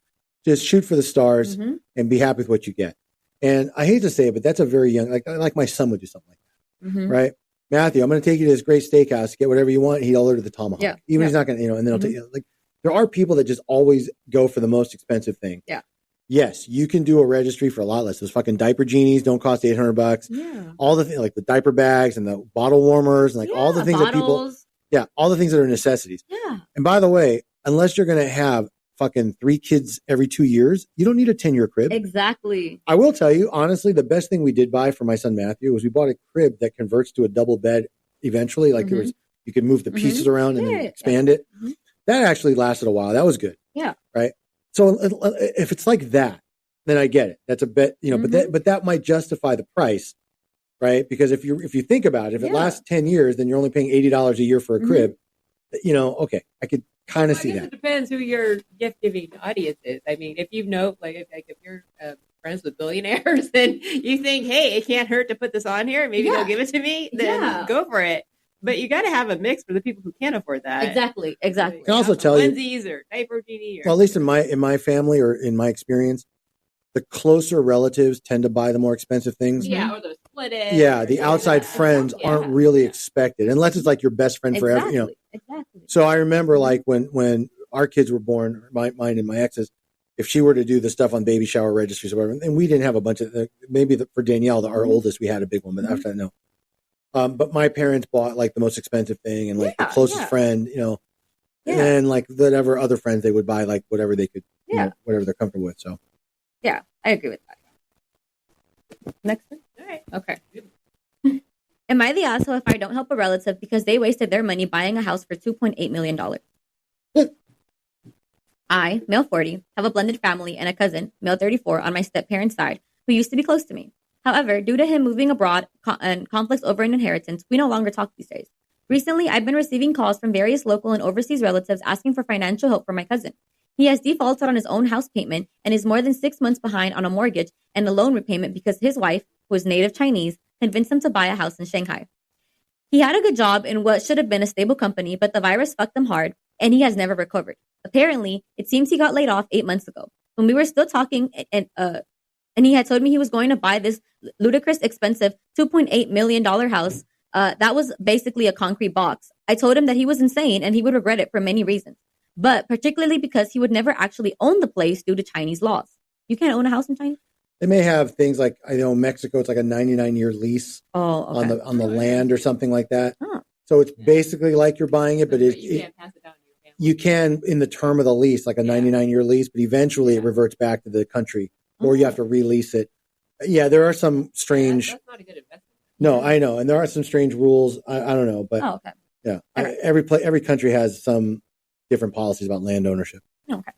Speaker 3: Just shoot for the stars and be happy with what you get. And I hate to say it, but that's a very young, like my son would do something like that, right? Matthew, I'm going to take you to this great steakhouse, get whatever you want. He'll order the tomahawk. Yeah. Even he's not going to, and then I'll take you. Like, there are people that just always go for the most expensive thing.
Speaker 1: Yeah.
Speaker 3: Yes, you can do a registry for a lot less. Those fucking diaper genies don't cost $800.
Speaker 1: Yeah.
Speaker 3: All the things like the diaper bags and the bottle warmers and all the things that people, all the things that are necessities.
Speaker 1: Yeah.
Speaker 3: And by the way, unless you're going to have fucking 3 kids every 2 years, you don't need a 10-year crib.
Speaker 1: Exactly.
Speaker 3: I will tell you, honestly, the best thing we did buy for my son Matthew was we bought a crib that converts to a double bed eventually. Like you could move the pieces around and then expand it. That actually lasted a while. That was good.
Speaker 1: Yeah.
Speaker 3: Right. So if it's like that, then I get it. That's a bit, but that might justify the price, right? Because if you think about it, if it lasts 10 years, then you're only paying $80 a year for a crib. Okay, I could kind of see that.
Speaker 2: It depends who your gift giving audience is. I mean, if you know, if you're friends with billionaires, and you think, hey, it can't hurt to put this on here, maybe they'll give it to me, then go for it. But you got to have a mix for the people who can't afford that.
Speaker 1: Exactly.
Speaker 3: I can also tell you,
Speaker 2: onesies or diaper genie.
Speaker 3: Well, at least in my family or in my experience, the closer relatives tend to buy the more expensive things.
Speaker 2: Yeah, or the split it.
Speaker 3: Yeah, the outside friends aren't really expected unless it's like your best friend forever.
Speaker 1: Exactly.
Speaker 3: So I remember like when our kids were born, mine and my ex's, if she were to do the stuff on baby shower registries or whatever, and we didn't have a bunch of for Danielle, our oldest, we had a big one, but after that, no. But my parents bought like the most expensive thing and like the closest friend, and like whatever other friends they would buy, like whatever they could, whatever they're comfortable with. So,
Speaker 1: yeah, I agree with that. Next one.
Speaker 2: All right.
Speaker 1: Okay. Am I the asshole if I don't help a relative because they wasted their money buying a house for $2.8 million? I, male 40, have a blended family and a cousin, male 34, on my step-parents' side, who used to be close to me. However, due to him moving abroad and conflicts over an inheritance, we no longer talk these days. Recently, I've been receiving calls from various local and overseas relatives asking for financial help for my cousin. He has defaulted on his own house payment and is more than 6 months behind on a mortgage and a loan repayment because his wife, who is native Chinese, convinced him to buy a house in Shanghai. He had a good job in what should have been a stable company, but the virus fucked him hard, and he has never recovered. Apparently, it seems he got laid off 8 months ago. When we were still talking, and he had told me he was going to buy this ludicrous expensive $2.8 million house. That was basically a concrete box. I told him that he was insane and he would regret it for many reasons, but particularly because he would never actually own the place due to Chinese laws. You can't own a house in China?
Speaker 3: They may have things like, I know Mexico, it's like a 99-year lease on the land or something like that. Oh. So it's basically like you're buying it, but you can't pass it down to your family. You can in the term of the lease, like a 99-year lease, but eventually it reverts back to the country. Or you have to release it. Yeah, there are some strange. That's not a good investment. No, I know, and there are some strange rules. I don't know, but every country has some different policies about land ownership.
Speaker 1: Okay.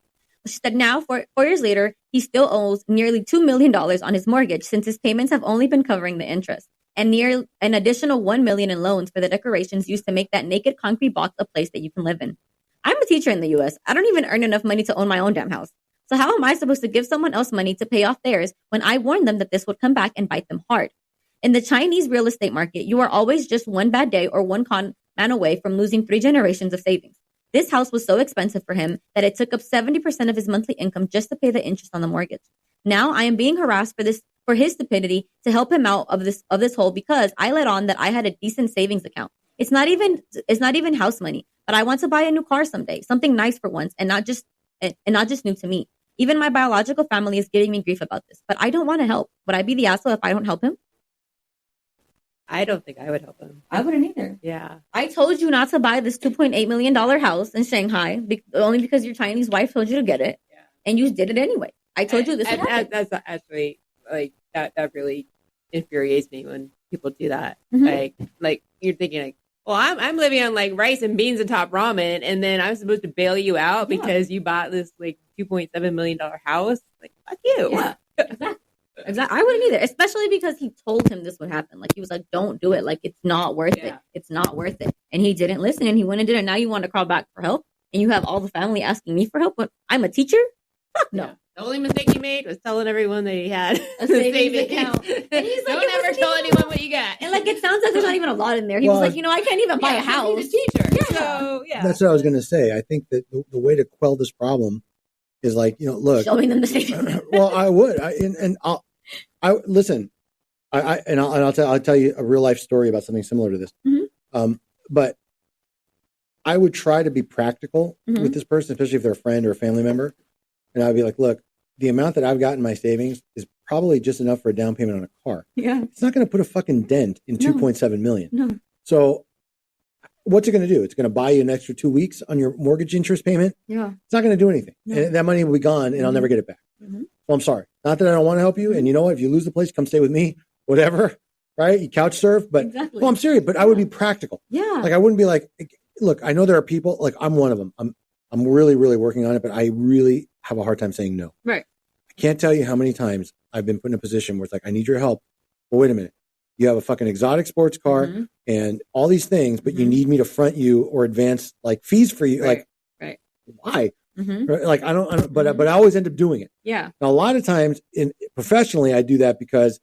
Speaker 1: She said now, 4 years later, he still owes nearly $2 million on his mortgage since his payments have only been covering the interest, and near an additional $1 million in loans for the decorations used to make that naked concrete box a place that you can live in. I'm a teacher in the U.S. I don't even earn enough money to own my own damn house. So how am I supposed to give someone else money to pay off theirs when I warned them that this would come back and bite them hard? In the Chinese real estate market, you are always just one bad day or one con man away from losing 3 generations of savings. This house was so expensive for him that it took up 70% of his monthly income just to pay the interest on the mortgage. Now I am being harassed for his stupidity to help him out of this hole because I let on that I had a decent savings account. It's not even house money, but I want to buy a new car someday, something nice for once, and not just new to me. Even my biological family is giving me grief about this, but I don't want to help. Would I be the asshole if I don't help him?
Speaker 2: I don't think I would help him.
Speaker 1: I wouldn't either.
Speaker 2: Yeah.
Speaker 1: I told you not to buy this $2.8 million house in Shanghai only because your Chinese wife told you to get it, and you did it anyway. I told you this would happen.
Speaker 2: That's actually, like, that really infuriates me when people do that. Mm-hmm. Like you're thinking, like, well, I'm living on, like, rice and beans and top ramen, and then I'm supposed to bail you out because you bought this, like, $2.7 million house? Like, fuck you. Yeah,
Speaker 1: exactly. I wouldn't either, especially because he told him this would happen. Like, he was like, don't do it. Like, it's not worth it. It's not worth it. And he didn't listen, and he went and did it. Now you want to crawl back for help, and you have all the family asking me for help, but I'm a teacher? Fuck no.
Speaker 2: Yeah. The only mistake he made was telling everyone that he had
Speaker 1: a savings account.
Speaker 2: And he's like, don't ever tell anyone what you got.
Speaker 1: And, like, it sounds like there's not even a lot in there. He was like, I can't even buy a house.
Speaker 2: He's a teacher. Yeah. So,
Speaker 3: that's what I was going to say. I think that the way to quell this problem is, like, look.
Speaker 1: Showing them the savings.
Speaker 3: Well, I would. I'll listen. I'll tell you a real life story about something similar to this. Mm-hmm. But I would try to be practical with this person, especially if they're a friend or a family member. And I'd be like, look, the amount that I've got in my savings is probably just enough for a down payment on a car.
Speaker 1: Yeah.
Speaker 3: It's not going to put a fucking dent in $2.7 million.
Speaker 1: No.
Speaker 3: So what's it going to do? It's going to buy you an extra 2 weeks on your mortgage interest payment.
Speaker 1: Yeah.
Speaker 3: It's not going to do anything. No. And that money will be gone and I'll never get it back. Mm-hmm. Well, I'm sorry. Not that I don't want to help you. And you know what? If you lose the place, come stay with me, whatever. Right. You couch surf, but well, I'm serious, but I would be practical.
Speaker 1: Yeah.
Speaker 3: Like, I wouldn't be like, look, I know there are people, like, I'm one of them. I'm really, really working on it, but I really have a hard time saying no.
Speaker 1: Right.
Speaker 3: I can't tell you how many times I've been put in a position where it's like, I need your help. Well, wait a minute. You have a fucking exotic sports car and all these things, but you need me to front you or advance, like, fees for you.
Speaker 1: Right.
Speaker 3: Like, why? Mm-hmm. Like, I don't but I always end up doing it.
Speaker 1: Yeah.
Speaker 3: Now, a lot of times professionally, I do that because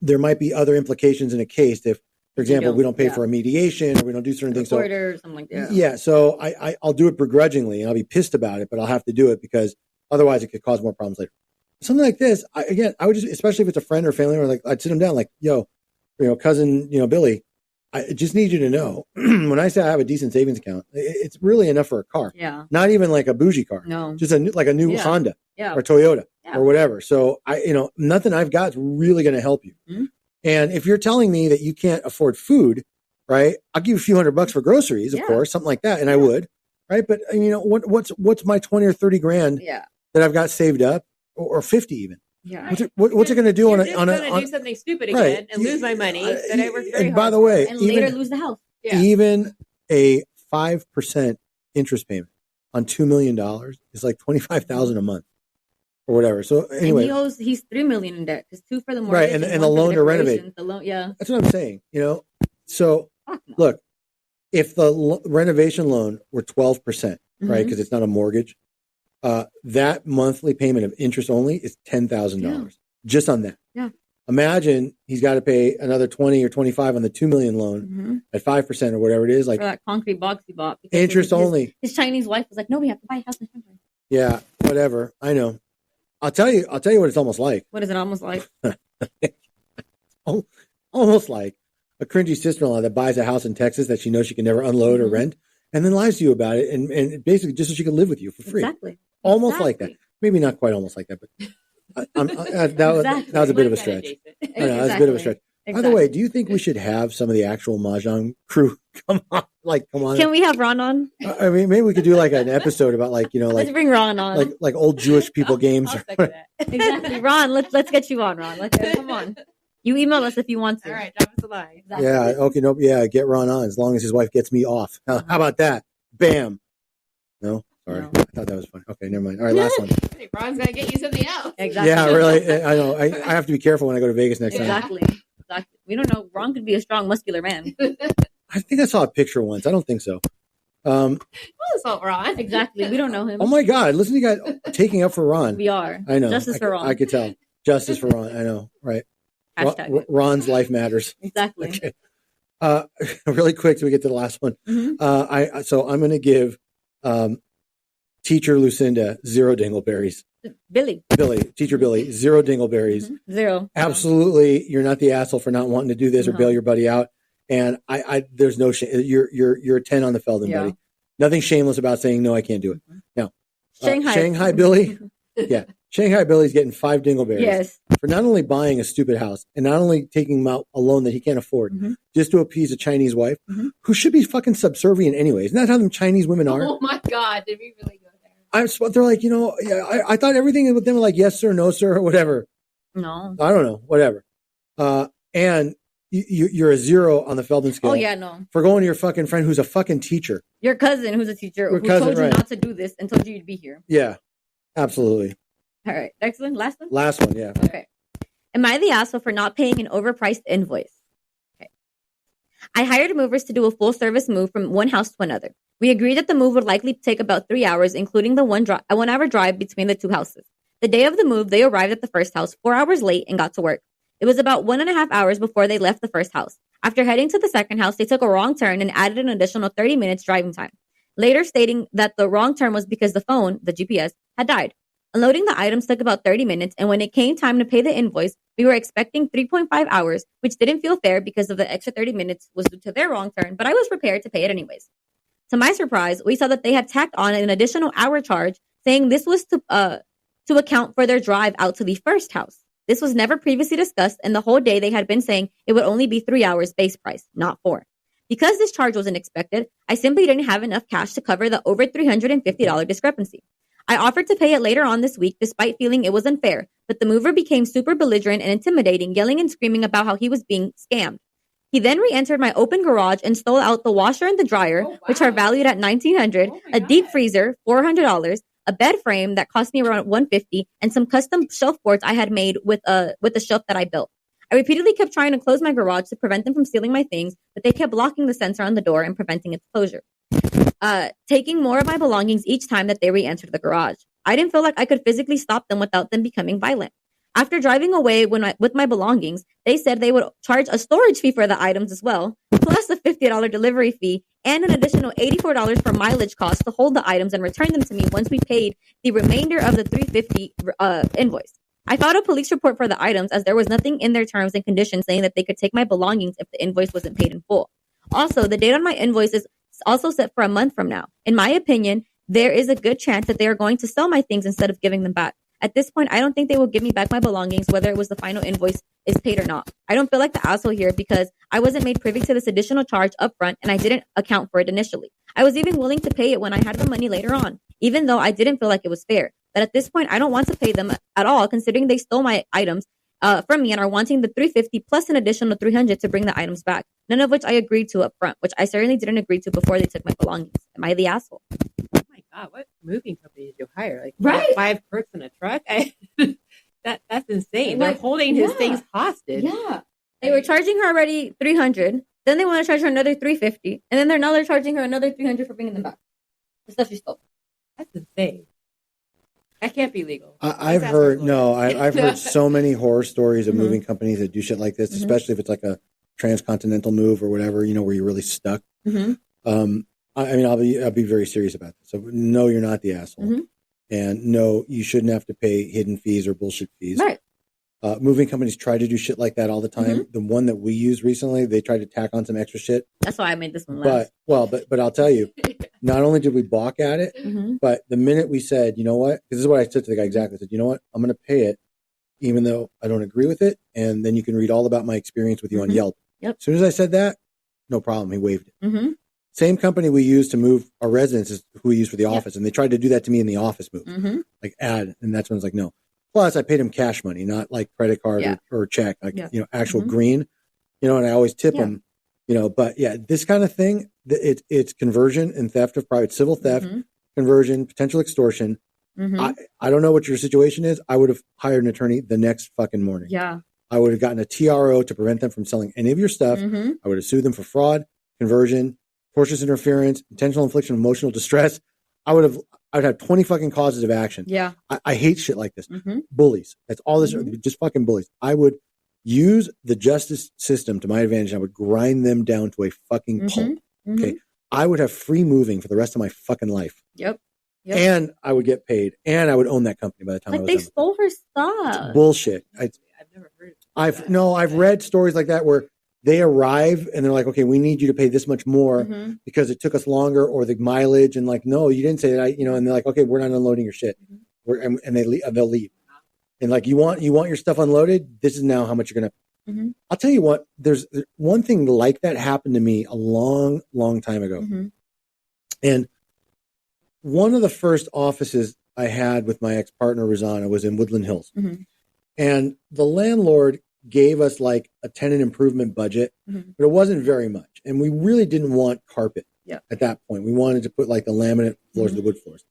Speaker 3: there might be other implications in a case if, for example, we don't pay for a mediation or we don't do certain things.
Speaker 1: Or something like that.
Speaker 3: Yeah. So I'll do it begrudgingly and I'll be pissed about it, but I'll have to do it because otherwise it could cause more problems later. Something like this, I would just, especially if it's a friend or family member, like, I'd sit them down like, yo, cousin, Billy, I just need you to know when I say I have a decent savings account, it's really enough for a car.
Speaker 1: Yeah.
Speaker 3: Not even like a bougie car.
Speaker 1: No.
Speaker 3: Just a new Honda or Toyota or whatever. So nothing I've got is really going to help you. Mm-hmm. And if you're telling me that you can't afford food, right, I'll give you a few $100 for groceries, of course, something like that. And I would, right. But what's my 20 or 30 grand that I've got saved up or 50 even?
Speaker 1: Yeah.
Speaker 3: What's it going to do on
Speaker 2: do something stupid again and lose my money that I worked very hard
Speaker 3: by the way,
Speaker 1: and later lose the house.
Speaker 2: Yeah.
Speaker 3: Even a 5% interest payment on $2 million is like $25,000 a month or whatever. So anyway,
Speaker 1: and he's $3 million in debt because 2 for the mortgage,
Speaker 3: right? And the loan to renovate.
Speaker 1: The loan,
Speaker 3: that's what I'm saying. So look, if the renovation loan were 12%, right? Because it's not a mortgage. That monthly payment of interest only is $10,000 just on that.
Speaker 1: Yeah.
Speaker 3: Imagine he's got to pay another 20 or 25 on the $2 million loan at 5% or whatever it is. Like,
Speaker 1: for that concrete box he bought.
Speaker 3: Interest only.
Speaker 1: His Chinese wife was like, no, we have to buy a house in Shanghai.
Speaker 3: Yeah, whatever. I know. I'll tell you what it's almost like.
Speaker 1: What is it almost like?
Speaker 3: Almost like a cringy sister-in-law that buys a house in Texas that she knows she can never unload or rent and then lies to you about it and basically just so she can live with you for free.
Speaker 1: Exactly.
Speaker 3: Almost like that. Maybe not quite almost like that, but that was a bit of a stretch. I know, that was a bit of a stretch. By the way, do you think we should have some of the actual Mahjong crew come on?
Speaker 1: Can we have Ron on?
Speaker 3: I mean, maybe we could do like an episode about
Speaker 1: let's bring Ron on.
Speaker 3: Like old Jewish people games.
Speaker 1: Exactly. Ron, let's get you on, Ron. Come on. You email us if you want to.
Speaker 2: All right, drop us a line.
Speaker 3: Exactly. Yeah, okay, nope, yeah, get Ron on as long as his wife gets me off. How about that? Bam. No? Sorry. No. I thought that was funny. Okay, never mind. All right, last one.
Speaker 2: Hey, Ron's got to get you something else.
Speaker 1: Exactly.
Speaker 3: Yeah, really. I know. I have to be careful when I go to Vegas next time.
Speaker 1: Exactly. We don't know. Ron could be a strong, muscular man.
Speaker 3: I think I saw a picture once. I don't think so.
Speaker 2: Well, it's not Ron.
Speaker 1: Exactly. We don't know him.
Speaker 3: Oh, my God. Listen to you guys taking up for Ron.
Speaker 1: We are.
Speaker 3: I know.
Speaker 1: Justice for Ron.
Speaker 3: I could tell. Justice for Ron. I know. Right.
Speaker 1: Hashtag.
Speaker 3: Ron's life matters.
Speaker 1: Exactly.
Speaker 3: Okay. Really quick till we get to the last one. So I'm going to give teacher Lucinda 0 dingleberries. Teacher Billy, 0 dingleberries.
Speaker 1: 0.
Speaker 3: Absolutely, you're not the asshole for not wanting to do this or bail your buddy out. And I there's no shame. You're a 10 on the Felden, buddy. Nothing shameless about saying no, I can't do it. Now, Shanghai Billy, Shanghai Billy's getting 5 dingleberries for not only buying a stupid house and not only taking him out a loan that he can't afford, just to appease a Chinese wife who should be fucking subservient anyways. Isn't that how them Chinese women are?
Speaker 2: Oh my God, did we really go there?
Speaker 3: They're like, I thought everything with them were like yes sir, no sir, or whatever.
Speaker 1: No,
Speaker 3: I don't know, whatever. And you're a 0 on the Felden scale.
Speaker 1: Oh yeah, no.
Speaker 3: For going to your fucking friend who's a fucking teacher.
Speaker 1: Your cousin who's a teacher who told you not to do this and told you you'd be here.
Speaker 3: Yeah, absolutely.
Speaker 1: All right, next one, last one.
Speaker 3: Last one, yeah.
Speaker 1: Okay. Am I the asshole for not paying an overpriced invoice? Okay. I hired movers to do a full service move from one house to another. We agreed that the move would likely take about 3 hours, including the 1 hour drive between the 2 houses. The day of the move, they arrived at the first house 4 hours late and got to work. It was about 1.5 hours before they left the first house. After heading to the second house, they took a wrong turn and added an additional 30 minutes driving time, later stating that the wrong turn was because the phone, the GPS, had died. Unloading the items took about 30 minutes, and when it came time to pay the invoice, we were expecting 3.5 hours, which didn't feel fair because of the extra 30 minutes was due to their wrong turn, but I was prepared to pay it anyways. To my surprise, we saw that they had tacked on an additional hour charge, saying this was to account for their drive out to the first house. This was never previously discussed, and the whole day they had been saying it would only be 3 hours base price, not 4. Because this charge wasn't expected, I simply didn't have enough cash to cover the over $350 discrepancy. I offered to pay it later on this week despite feeling it was unfair, but the mover became super belligerent and intimidating, yelling and screaming about how he was being scammed. He then re-entered my open garage and stole out the washer and the dryer, which are valued at $1,900, a deep freezer, $400, a bed frame that cost me around $150, and some custom shelf boards I had made with the shelf that I built. I repeatedly kept trying to close my garage to prevent them from stealing my things, but they kept blocking the sensor on the door and preventing its closure. Taking more of my belongings each time that they re-entered the garage. I didn't feel like I could physically stop them without them becoming violent. After driving away with my belongings, they said they would charge a storage fee for the items as well, plus a $50 delivery fee, and an additional $84 for mileage costs to hold the items and return them to me once we paid the remainder of the $350 invoice. I filed a police report for the items as there was nothing in their terms and conditions saying that they could take my belongings if the invoice wasn't paid in full. Also, the date on my invoice is also set for a month from now. In my opinion, there is a good chance that they are going to sell my things instead of giving them back. At this point, I don't think they will give me back my belongings, whether it was the final invoice is paid or not. I don't feel like the asshole here because I wasn't made privy to this additional charge up front and I didn't account for it initially. I was even willing to pay it when I had the money later on, even though I didn't feel like it was fair. But at this point, I don't want to pay them at all, considering they stole my items from me and are wanting the $350 plus an additional $300 to bring the items back, none of which I agreed to up front, which I certainly didn't agree to before they took my belongings. Am I the asshole?
Speaker 2: Oh my God, what moving company did you hire? Like
Speaker 1: right?
Speaker 2: 5 perks in a truck? That's insane. They're holding his things hostage.
Speaker 1: Yeah. They were charging her already $300. Then they want to charge her another $350, and then they're charging her another $300 for bringing them back. The stuff she stole.
Speaker 2: That's insane. That can't be legal.
Speaker 3: I've heard so many horror stories of moving companies that do shit like this, especially if it's like a transcontinental move or whatever, where you're really stuck. I'll be very serious about this. So no, you're not the asshole, and no, you shouldn't have to pay hidden fees or bullshit fees.
Speaker 1: Right.
Speaker 3: Moving companies try to do shit like that all the time. The one that we used recently, they tried to tack on some extra shit.
Speaker 1: That's why I made this one last.
Speaker 3: But I'll tell you, not only did we balk at it, but the minute we said, you know what, this is what I said to the guy exactly. I said, you know what, I'm going to pay it, even though I don't agree with it, and then you can read all about my experience with you on Yelp. Yep. As soon as I said that, no problem, he waived it. Same company we used to move our residents is who we use for the office, and they tried to do that to me in the office move, like add, and that's when it's like no. Plus, I paid him cash money, not like credit card or check, like actual green, and I always tip them, But this kind of thing, it's conversion and theft of private, civil theft, conversion, potential extortion. I don't know what your situation is. I would have hired an attorney the next fucking morning. Yeah, I would have gotten a TRO to prevent them from selling any of your stuff. I would have sued them for fraud, conversion, tortious interference, intentional infliction of emotional distress. I would have 20 fucking causes of action. Yeah. I hate shit like this. Bullies. That's all this, just fucking bullies. I would use the justice system to my advantage. I would grind them down to a fucking pulp. Okay. I would have free moving for the rest of my fucking life.
Speaker 1: Yep.
Speaker 3: And I would get paid, and I would own that company by the time I was
Speaker 1: they
Speaker 3: done.
Speaker 1: stole her stuff.
Speaker 3: It's bullshit.
Speaker 2: I've never heard of that.
Speaker 3: I've read stories like that where they arrive and they're like, okay, we need you to pay this much more because it took us longer, or the mileage, and like, no, you didn't say that. And they're like, okay, we're not unloading your shit, and they'll leave, and like, you want your stuff unloaded. This is now how much you're gonna. I'll tell you what. There's one thing like that happened to me a long, long time ago, and one of the first offices I had with my ex-partner, Rosanna, was in Woodland Hills. And the landlord gave us like a tenant improvement budget, but it wasn't very much. And we really didn't want carpet at that point. We wanted to put like the laminate floors, the wood floors.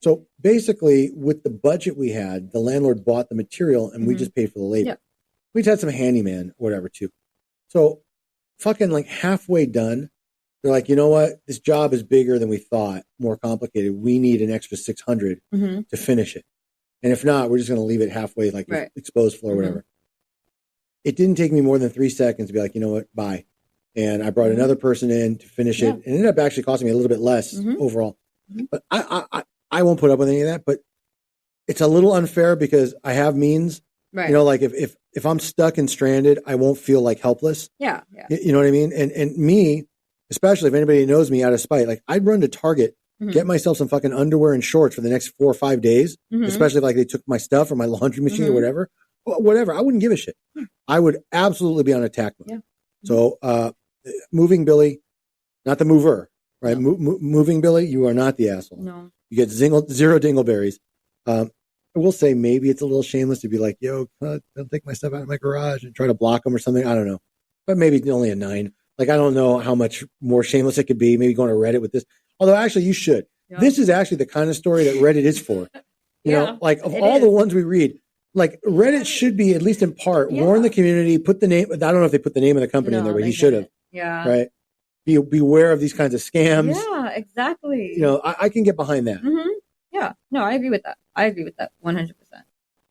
Speaker 3: So basically, with the budget we had, the landlord bought the material and we just paid for the labor.
Speaker 1: Yep.
Speaker 3: We just had some handyman or whatever too. So fucking like halfway done, they're like, you know what? This job is bigger than we thought, more complicated. We need an extra 600 to finish it. And if not, we're just going to leave it halfway, like exposed floor or whatever. It didn't take me more than 3 seconds to be like, you know what? Bye. And I brought another person in to finish it. And it ended up actually costing me a little bit less overall. But I won't put up with any of that. But it's a little unfair because I have means. Right. Like if I'm stuck and stranded, I won't feel like helpless. Yeah. You know what I mean? And me, especially if anybody knows me out of spite, like I'd run to Target, get myself some fucking underwear and shorts for the next 4 or 5 days, especially if like they took my stuff or my laundry machine or whatever. Whatever. I wouldn't give a shit. I would absolutely be on attack mode. So moving Billy, not the mover, right? No. Moving Billy, you are not the asshole. No. You get zero dingleberries. I will say maybe it's a little shameless to be like, yo, don't take my stuff out of my garage and try to block them or something. I don't know. But maybe only a 9. Like, I don't know how much more shameless it could be. Maybe going to Reddit with this. Although, actually, you should. Yeah. This is actually the kind of story that Reddit is for. You know, like, of all the ones we read, like, Reddit should be, at least in part, warn the community, put the name. I don't know if they put the name of the company in there, but he should have. Yeah. Right? Beware of these kinds of scams.
Speaker 1: Yeah, exactly.
Speaker 3: I can get behind that.
Speaker 1: Yeah. No, I agree with that. 100%.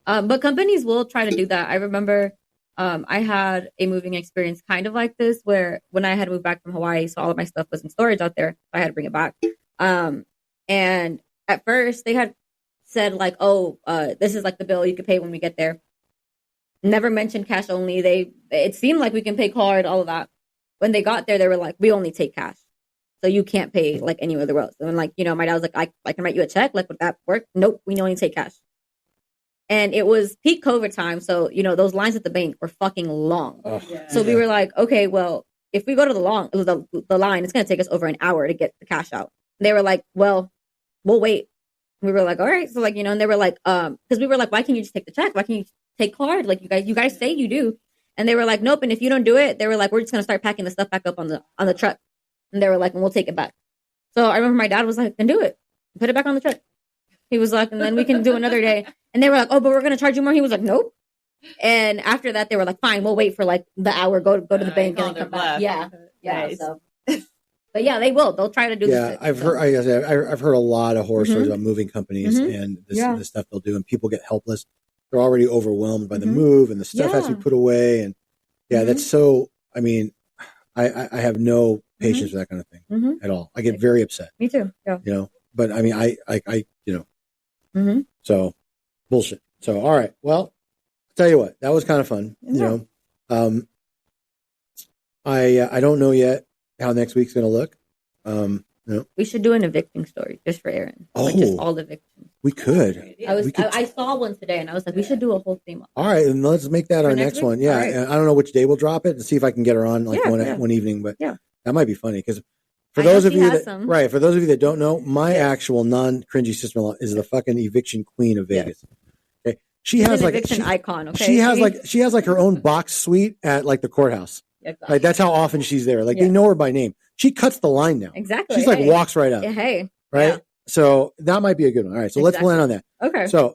Speaker 1: But companies will try to do that. I remember I had a moving experience kind of like this, where when I had moved back from Hawaii, so all of my stuff was in storage out there. So I had to bring it back. And at first they had said like, this is like the bill you could pay when we get there. Never mentioned cash only. It seemed like we can pay card, all of that. When they got there, they were like, we only take cash. So you can't pay like any other else. And like, my dad was like, I can write you a check. Like, would that work? Nope. We only take cash. And it was peak COVID time. So, those lines at the bank were fucking long. So we were like, okay, well, if we go to the line, it's going to take us over an hour to get the cash out. And they were like, well, we'll wait. We were like, all right. So like, and they were like, because we were like, why can't you just take the check? Why can't you take card? Like you guys say you do. And they were like, nope. And if you don't do it, they were like, we're just going to start packing the stuff back up on the truck. And they were like, and we'll take it back. So I remember my dad was like, then do it. Put it back on the truck. He was like, and then we can do another day. And they were like, oh, but we're going to charge you more. He was like, nope. And after that, they were like, fine, we'll wait for like the hour, go to the bank and come back. Yeah. Nice. So. But yeah, they will. They'll try to do this.
Speaker 3: Yeah, I've heard a lot of horror stories about moving companies and the stuff they'll do. And people get helpless. They're already overwhelmed by the move and the stuff has to be put away. And that's so, I mean, I have no patience for that kind of thing at all. I get very upset.
Speaker 1: Me too. Yeah.
Speaker 3: But I mean, so bullshit. So, all right. Well, I'll tell you what, that was kind of fun. Yeah. I don't know yet how next week's going to look.
Speaker 1: We should do an evicting story just for Aaron. Like just all the evictions.
Speaker 3: We could.
Speaker 1: I saw one today and I was like, we should do a whole theme.
Speaker 3: All right. And let's make that our next one. Yeah. Right. I don't know which day we'll drop it and see if I can get her on like one evening, but that might be funny because for those of you that don't know, my actual non-cringy sister-in-law is the fucking eviction queen of Vegas. Okay. She has like
Speaker 1: eviction icon. Okay.
Speaker 3: She has like her own box suite at like the courthouse. Exactly. Like that's how often she's there. Like they know her by name. She cuts the line now.
Speaker 1: Exactly.
Speaker 3: She's like walks right up.
Speaker 1: Yeah, hey.
Speaker 3: Right. Yeah. So that might be a good one. All right. So let's plan on that.
Speaker 1: Okay.
Speaker 3: So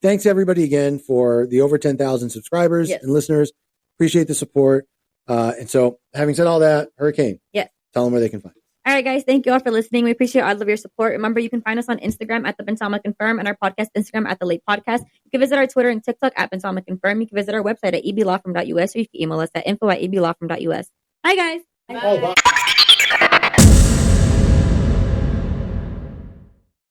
Speaker 3: thanks everybody again for the over 10,000 subscribers and listeners. Appreciate the support. And so having said all that, Hurricane.
Speaker 1: Yes.
Speaker 3: Tell them where they can find.
Speaker 1: All right, guys. Thank you all for listening. We appreciate all of your support. Remember, you can find us on Instagram at the Bensama Confirm and our podcast Instagram at the Late Podcast. You can visit our Twitter and TikTok at Bensama Confirm. You can visit our website at eblawfirm.us or you can email us at info@eblawfirm.us. Bye, guys.
Speaker 2: Bye.